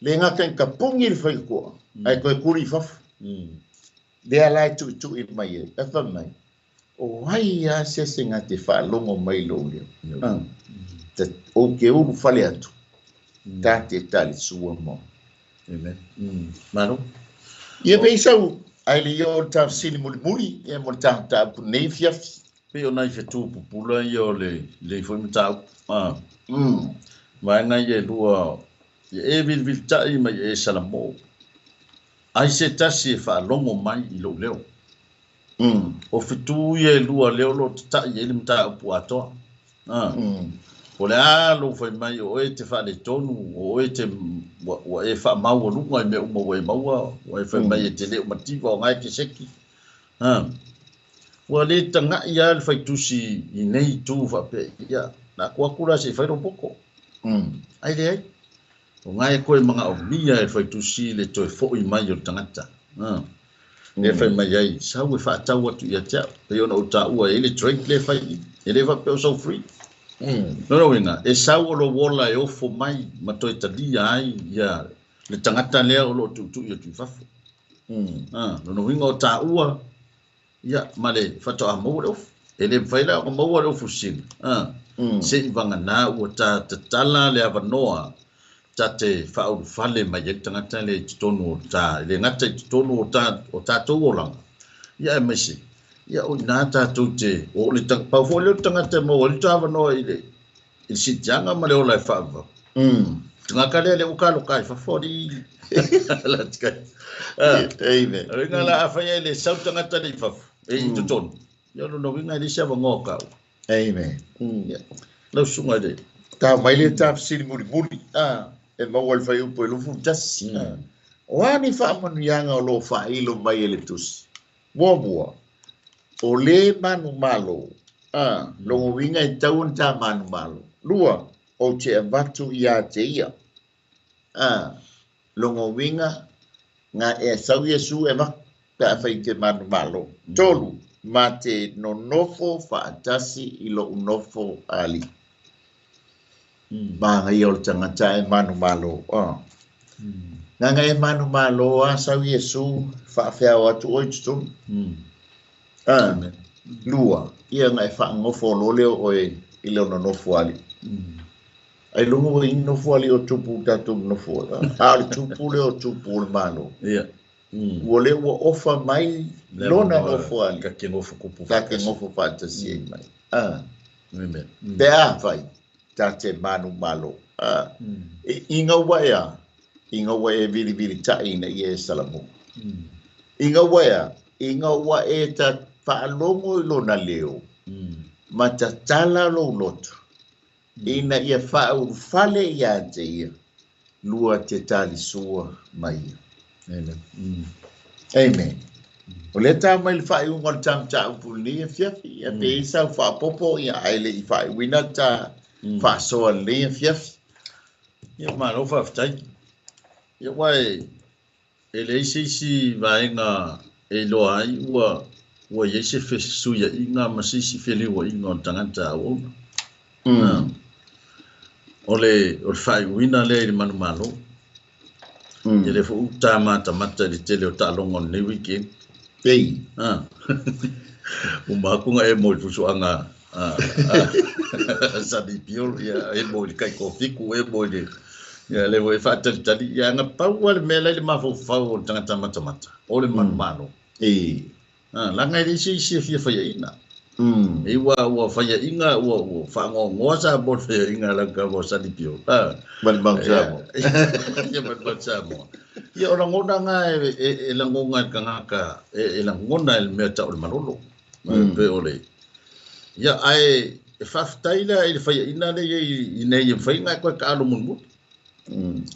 Le ngaka ka pungi le whai koa. Ai koe kuri fafu. Le alai tu i mai e. E wha mai. O hai a sese ngā te whaalongo mai lo leo. O ke uru whale atu. Tā te tali sua mo. Amen. Mano? Ia pei sau. Ai le iau tau sini muli. Ia mo tā punei fiafi. Pe o nai fetu pupula i o le foi mtau. Mai nai e lua e vil tai mai e salamo. ai se tasi fa longo mai I lo leo o fitu ye lua leo lo ta ye lim ta pu ato o le a lo foi mai o te fa le tonu o te wa e fa mau lu ngai me mo we mau o e fa mai te le motivo ngai ke seki wa le tanga ia le fai tusi I nei tu fa pe ia na kwa kura se fai ro poko ai le o ngai ko manga o mia e fai tusi le toi fo I mai o tangata le fai mai ai sa we fa ta wa tu ia cha pe ona o ta ua ele drink le fai ele va pe so free no winga e sa o lo wola e ofo mai ma toi ta dia ai ia le tangata le o lo tu ia tu fa no winga o ta ua ia male fa to amo lo ele fai la o mo lo fusin se vanga na o ta tala le ava noa tate fa o fale mai e tangata le tonu ta le ngata tonu o ta to ola ia e mesi ia o na ta to te o le tang pa fo le tangata mo le ta no ile il si janga ma le ola fa va tanga le o ka lo kai fa fori la tka amen ringa la fa ia le sa tangata le fa e to ton ia no vinga le sa ngoka amen lo sunga de ta mai le ta sili muri e mawal fai upo lo fu tasi o ani fa manu yanga o lo fa ilo mai ele tusi boa o le manu malo lo winga I taun ta manu malo lua o che avatu ia te ia lo winga nga e sau yesu e va ta fai te manu malo tolu ma te no nofo fa tasi ilo nofo ali Mga yol tangata e manu malo. Nga e manu malo sa Yesu fa fea watu oitun. Lua. Ia nga e fa ngofo loleo oe ilo na nofo ali. Ai lungo i nofo ali o tupu tatu nofo. Ali tupu leo tupu malo. Ia. Wole wa ofa mai lona nofo ali. Ka ke ngofo kupu. Ka ke ngofo fantasi mai. Amen. Te a fai. Tate manu malo. Inga waya vili vili ta ina ye salamu. Inga wa e ta whaalongo ilo na leo. Ma ta tala lo lotu. Ina ia whaurufale ia te ia. Lua te tali sua mai. Amen. O le ta mai whai ungon tam ta upuli e fiafi. Ia pe isa whapopo ia aile I whai wina ta fa so le fiaf ia ma no fa ftai ia wai ele si vainga e lo ai wa ye se fe su ya inga ma si feli wa inga tangata o o fai wina le manu malo ele fo mata di tele o ta longo ne weekend ei o ma kunga e mo fu anga sadi piol ya e mo kai kofi ku e mo de ya le voi fatta tali ya nga paua le mele le mafo fau tangata mata o le mano la ngai di si fia fia ina e wa fia inga wa fa ngo sa bo fia inga la ka bo sadi piol ban samo ya ban samo ya ora ngona nga e la ngonga kangaka e la ngona el meta o malolo pe ole ya ai faftaila il fa ina le ina ye fa inga ko ka lo mun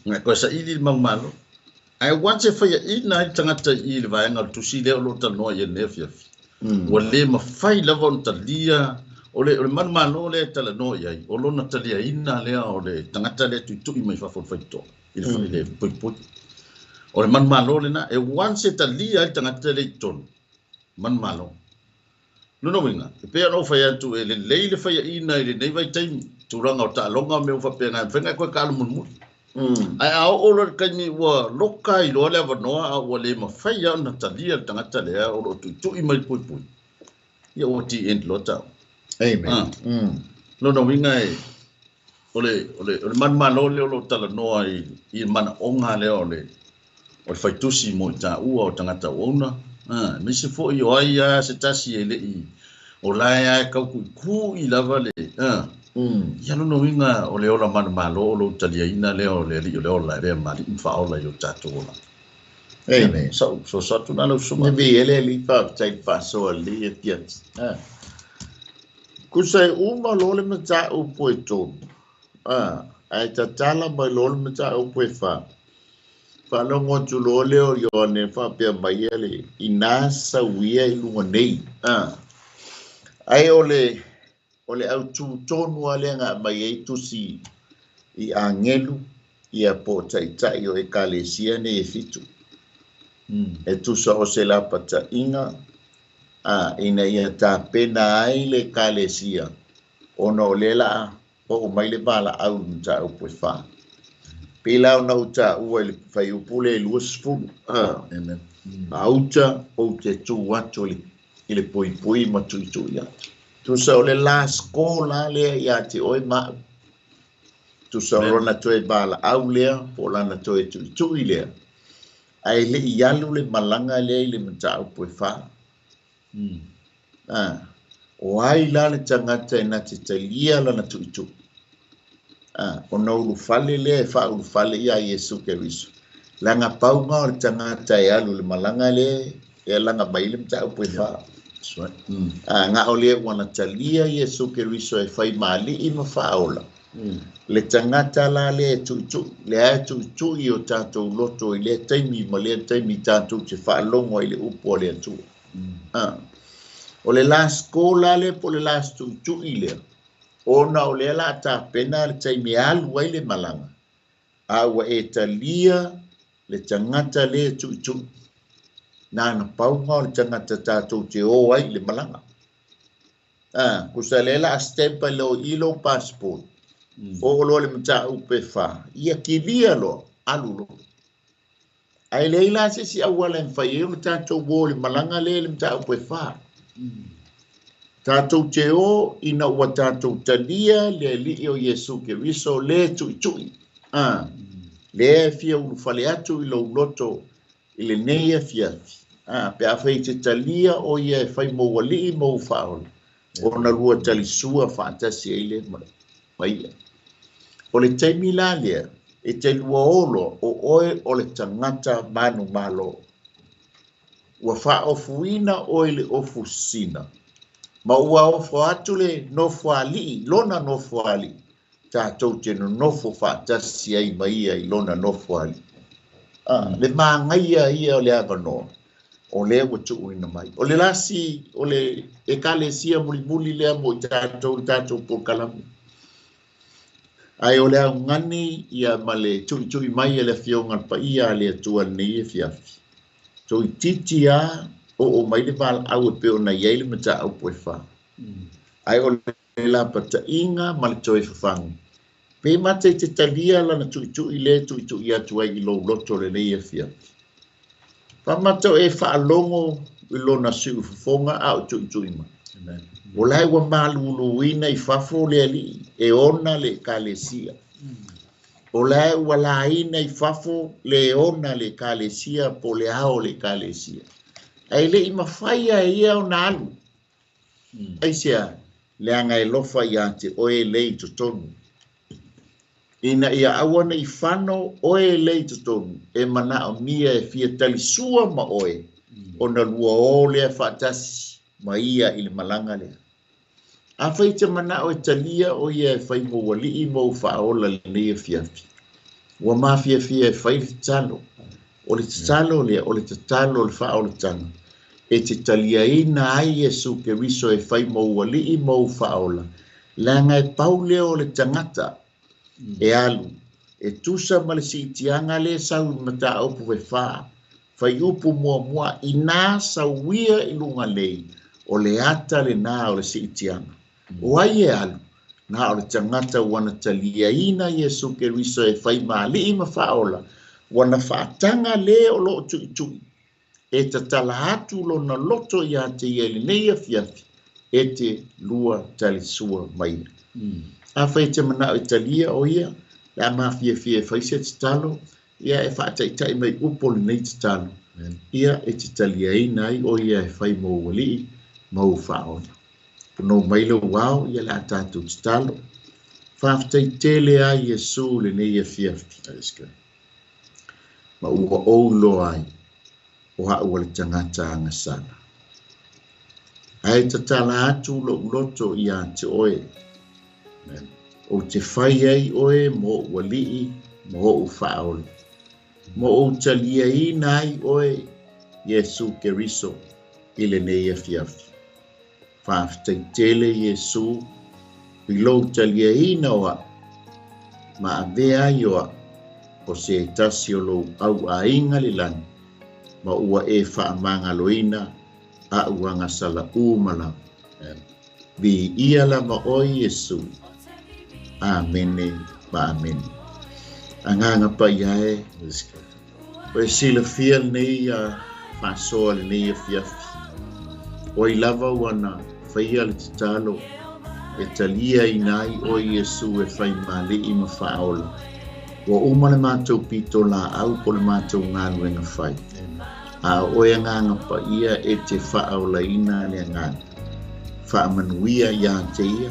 nga ko sa ili malo ai once fa ina tangata il va nga tusi le lo ta no ye nefia wale ma fai la von talia ole man malo le tala no ye o lo na talia ina le ole tangata le tu mai fa fa to il fa le poi ole man malo le na e once talia tangata le ton man malo no winga pe no fa ya tu ele leile fa ina ele nei vai tai turanga ta longa me fa pe nga fenga ko ka mun ai a o lo ka ni wa loka I lo le va no a o le ma fa ya na talia tangata le o tu mai pui ya o ti end lo ta amen no winga ole man malo le lo ta no ai I man onga le ole o fa tusi mo ta o tangata ona me se fo I ai ya se tasi ele I o la ya ka ku I lava le ya no winga o le ola man malo lo talia ina le o le la re mari fa ola yo tato la Amen. So satu na lo suma. Maybe ele li pa tai paso ali etiat. Kusai uma lole mata upo eto. Ai tatala mai lole mata upo e fa. Fa longo tu lole o yo ne fa pe mai ele inasa wia ilunga nei. Ai ole au tu tonu ale nga mai e tusi I angelu ia po tai o e kalesia ne e fitu. E tusa o se la pata inga ina ia ta pena ai le kalesia ona o lela o mai le bala au nta o po fa. Pila ona uta ua le fai upule luasfu. Amen. Auta o te tu watu ile poi ma tu ya. Tusa o le la skola le ia te oi ma tu sarona toe bala au lea po lana toe tu lea ai le ialu le malanga le mata po fa o ai la le tangata na te talia lana tu o no lu fale le fa lu fale ia Yesu Keriso langa pau ma le tangata ia lu le malanga le e langa mai le mata po fa nga ole wana talia Yesu Keriso e fai mali I ma faola le tangata la le tu I o tatou loto I le taimi ma le taimi tatou te whaalongo I le upo le atu. O le la skola le po le la tu I le. Ona o le la ta pena le taimi alu ai le malanga. Awa e talia le tangata le tu. Nana paunga o le tangata tatou te o ai le malanga. Kusa le la stempa lo ilo passport. O lo le mta upe fa ia kilia lo alulo ai leila se si awala en fa yo tato wo le malanga le mta upe fa tato teo ina wa tato talia le li o Yesu Keriso le tu le fia u fale atu I lo loto ile neia fia pe a fai te talia o ia fai mo wali mo fa ona rua talisua fa tasi ile mai o le taimi la lea, e te lua olo o oe o le tangata manu malo. Ua wha ofuina oe le ofusina. Ma ua ofo atu le nofo ali, lona nofo ali. Tātou te no nofo wha tasi ai mai ai lona nofo ali. Le maangaia ia o le avanoa. O le ua tu uina mai. O le lasi, o le e kale sia muli lea mo tātou por kalami. Ai o le au ngani ia male tui mai le fionga pa ia le tua ni fiafi. Tui titi a o mai le val au pe ona ia le mata au poefa. Ai o le la pata inga male toi fafang. Pe mate te talia lana tui le tui ia tua I lo loto le ia fiafi. Pa mato e whaalongo I lona siu fafonga au tui ma. O lai wa maluluina I fafo le ali e ona le kalesia. O lai wa laina I fafo le ona le kalesia po le ao le kalesia. Ai le I mawhaia ia o nalu. Ai sea le anga e lofa ia te oe lei tutonu. Ina ia awana I whano oe lei tutonu e mana o mia e fia talisua ma oe. Ona lua o lea whatasi ma ia I le malanga lea. A fai te mana o talia o ia e fai mo wali I mo whaola le nea fiafi. Wa ma fiafia e fai le talo. O le talo lea, o le talo le whaola tano. E te talia ina ai Yesu Keriso e fai mo wali I mo whaola. Langa e paule o le tangata e alu. E tusa ma le siitianga le sau mata opu e wha. Fai upu mua ina sauia I lunga lei. O le ata le na o le siitianga. O ai e alu, na o le tangata wana talia ina Yesu Keriso e fai maali I ma whaola, wana whaatanga le o lo tui, e ta tala hatu lo na loto ia te ieli neia fiafi, e te lua talisua mai. A fai te mana o talia o ia, la ma fiafia e fai se te talo, ia e whaataitai mai upo le nei te talo, ia e te talia ina ai o ia e fai mo wali, mau whaola. No mailo wao ia la tatu talo. Whaftai tele a Yesu le neia fiafi. Ma ua oulo ai. o ha'u le tangata angasana. Ai tatala atu lo loto ia te oe. O te whai ai oe mo wali'i mo o whaole. Mo o talia i nai oe Yesu Keriso i le neia fiafi. Whaafitai tele Yesu i lo talia i nawa ma avea ioa o se tasi o lo au a inga li lani ma ua e whaamanga loina a uanga sala umala. Vi ia lava o Yesu. Amene ma amen. Anganga pa iae o e sila fia nei a whasoa le nei a fiafi. O i lava wana whaia le titalo e talia i nai o Yesu e whai mali i ma whaola. Wa uma le mātou pito la au po le mātou ngālu e na whai. A o e nganga pa ia e te whaola ina le nganga. Whaamanuia ia te ia.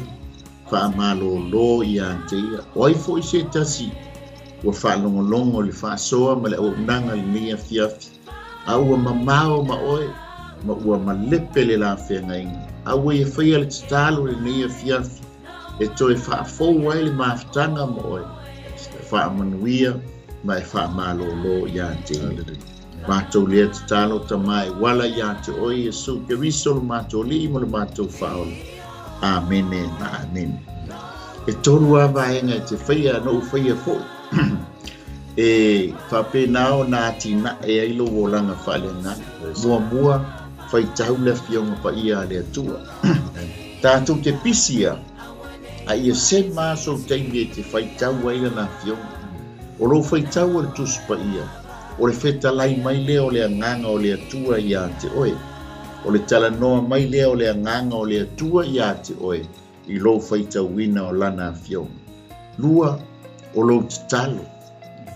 Faamalo lo ia te ia. O ai fo i se tasi. Wa whaalongolongo le whaasoa ma le o nanga le nia fiafi. A ua mamao ma oe. Ma ua malepe le la whenga inga. A ua e whaia le titalo le nia fiafi. E toi whaafou ai le maafutanga ma oe. Whaamanuia ma e whaamalo lo ia te ia. Mātou lea titalo tamai wala ia te oe Yesu Keriso le mātou li mo le mātou whaola. Amene na amen. E toru a vaenga te whaia no whaia fo. E whape nao nā tina e ailo o langa whale ngā. Mua whai tau le fionga pa ia le atua. Tātou te pisia. A ia se māso teimi e te whai tau aila nā fionga. O lo whai tau le tusu pa ia. O le wheta lai mai leo le nganga o le atua ia te oe. O le tala noa mai lea o le nganga o le atua ia te oe i lo whaita wina o lana fionga. Lua o lo te talo.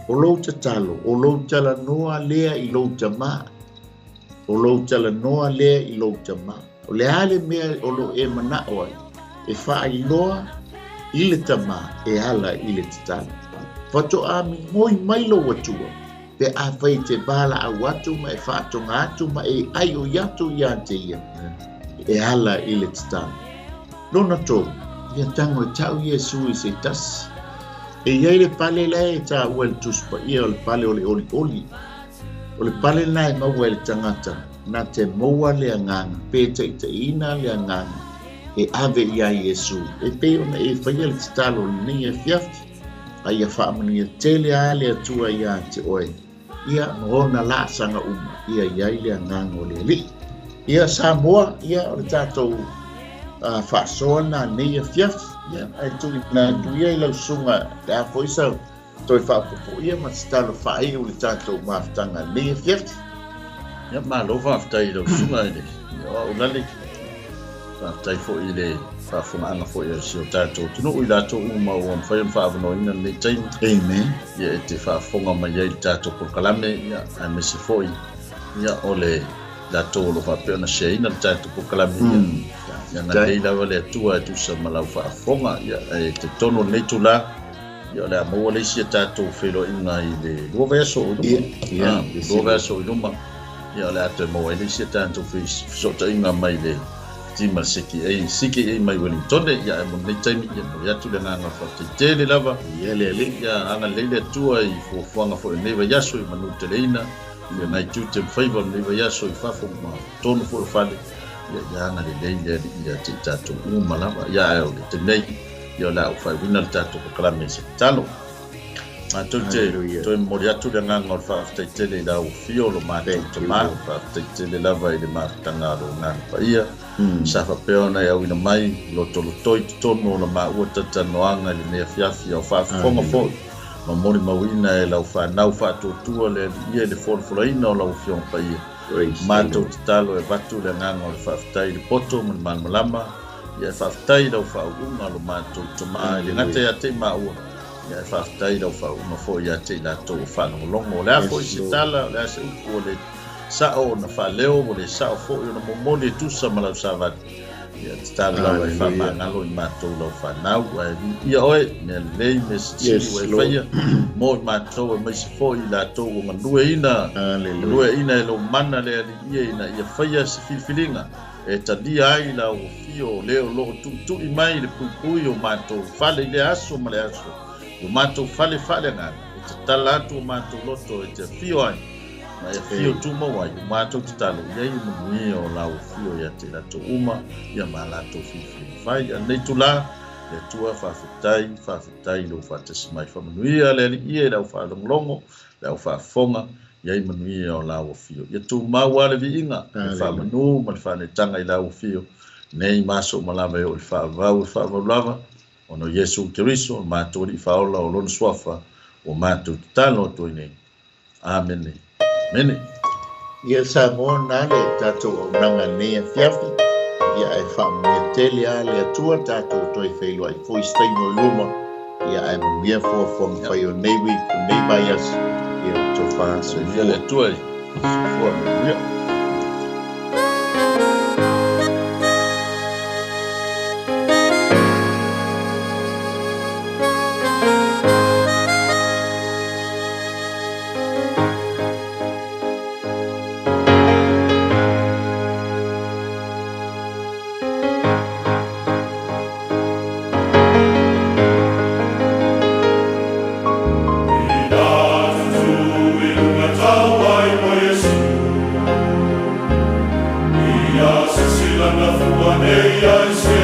O lo te talo. O lo tala noa lea i lo te maa. O lo tala noa lea i lo te maa. O le ale mea o lo e mana oai. E wha i loa i le ta maa e ala i le te talo. Fato ami ngoi mai lo watua. Pe a whai te bala a watu ma e whaatonga atu ma e ai o yatu ia te ia. E ala i le titano. Lona tō, ia tango e tau Yesu i se tasi. E iai le pale lai e tā ua le tuspa ia o le pale o le oli oli. O le pale lai maua e le tangata na te moa le anganga, pe te ina le anganga. E ave ia Yesu. E pe ona e whaia le titalo ni e fiafi. A ia whaamani e tele a le atua ia te oe. Ia ngona la sanga ia iai le ngango le li. Ia Samoa ia o le tātou whaasoa na nei a fiafi. Ia ai tui na tuia i lau sunga te a foisa toi whaapopo ia ma titalo whaai o le tātou maafutanga nei a fiafi. Ia MALO whaafutai lau sunga i le. Ia o lale. Whaafutai fo i le whaafunga fo i si o tātou. Tino ui lātou uma o am whai am whaavano ina le taimi. Amen. Ia e te whaafunga mai ai tātou por kalame. Ia ai mesi fo i. Ia o le lātou lo whaapea na se ina le tātou por kalame. Ia na lei lawa le atua e tusa malau whaafunga. Ia e te tono nei tu la. Ia le amua le si a tātou whelo ina i le lua veaso o iluma. Lua veaso o iluma. Ia le atu e maua le si a tātou whisota inga mai le tima siki e mai Wellington ia e mon nei taimi ia no ia tu le nganga fa te le lava ia le ia anga le tua i fo fuanga fo nei va yaso i manu teleina ia mai tu te favor nei va yaso i fa fo ma tono fo fale ia anga le ia te tatu uma lava ia e o te nei ia la fa wina tatu ko kala mesi talo ma tu te to moria tu le nganga fa te le la o fio lo ma te ma fa te le lava i le ma tanga ro nganga pa ia safa peona ia wina mai loto toi tono na ma ua tatanoanga le mea fiafi au whaafonga fo ma mori mawina e lau whanau whaatotua le ia le whorofolaina o lau whiong pa ia mātou te talo e watu le nganga o le whaafitai le poto man malama ia e whaafitai lau whaaunga lo mātou tomaa le ngate ia te maua ia e whaafitai lau whaaunga fo ia te lātou whanongolongo le afo i se tala le ase uku o le sao na fa leo mo le sao fo yo na momoli tusa malau savat ia tala lawa e whamangalo I mātou lau whanau ia oe me lei me sitili wa e whaia mo I mātou e maisi fo I lātou o nganue ina e lo mana le ali ia whaia si filfilinga e tadia ai la o fio leo lo tu I mai le pui o mātou fale le aso ma le aso o mātou fale ngana e te tala atu o mātou loto e te fio ai ma ia fio tu mawai o mātou te talo iei mui o la o fio ia te lato uma ia ma lato filfilinga whai a nei tu la le tua whawhitai lo whatasi mai whamanuia le ali ia lau whalonglongo lau whafonga iei manuia o la o fio ia tu maua le viinga le whamanu ma le whanetanga I la o fio nei maso malama e o le whaavau lava ono Yesu Kiriso o mātou li whaola o lona swafa o mātou talo to nei amen mene ia sa mo na le tatou o nanga nei fiafi ia e whamuia tele a le atua tatou toi whailua I foi staino luma ia e mia fo whai o neiwi ko nei mai as ia to wha so ia le atua fua ia Ia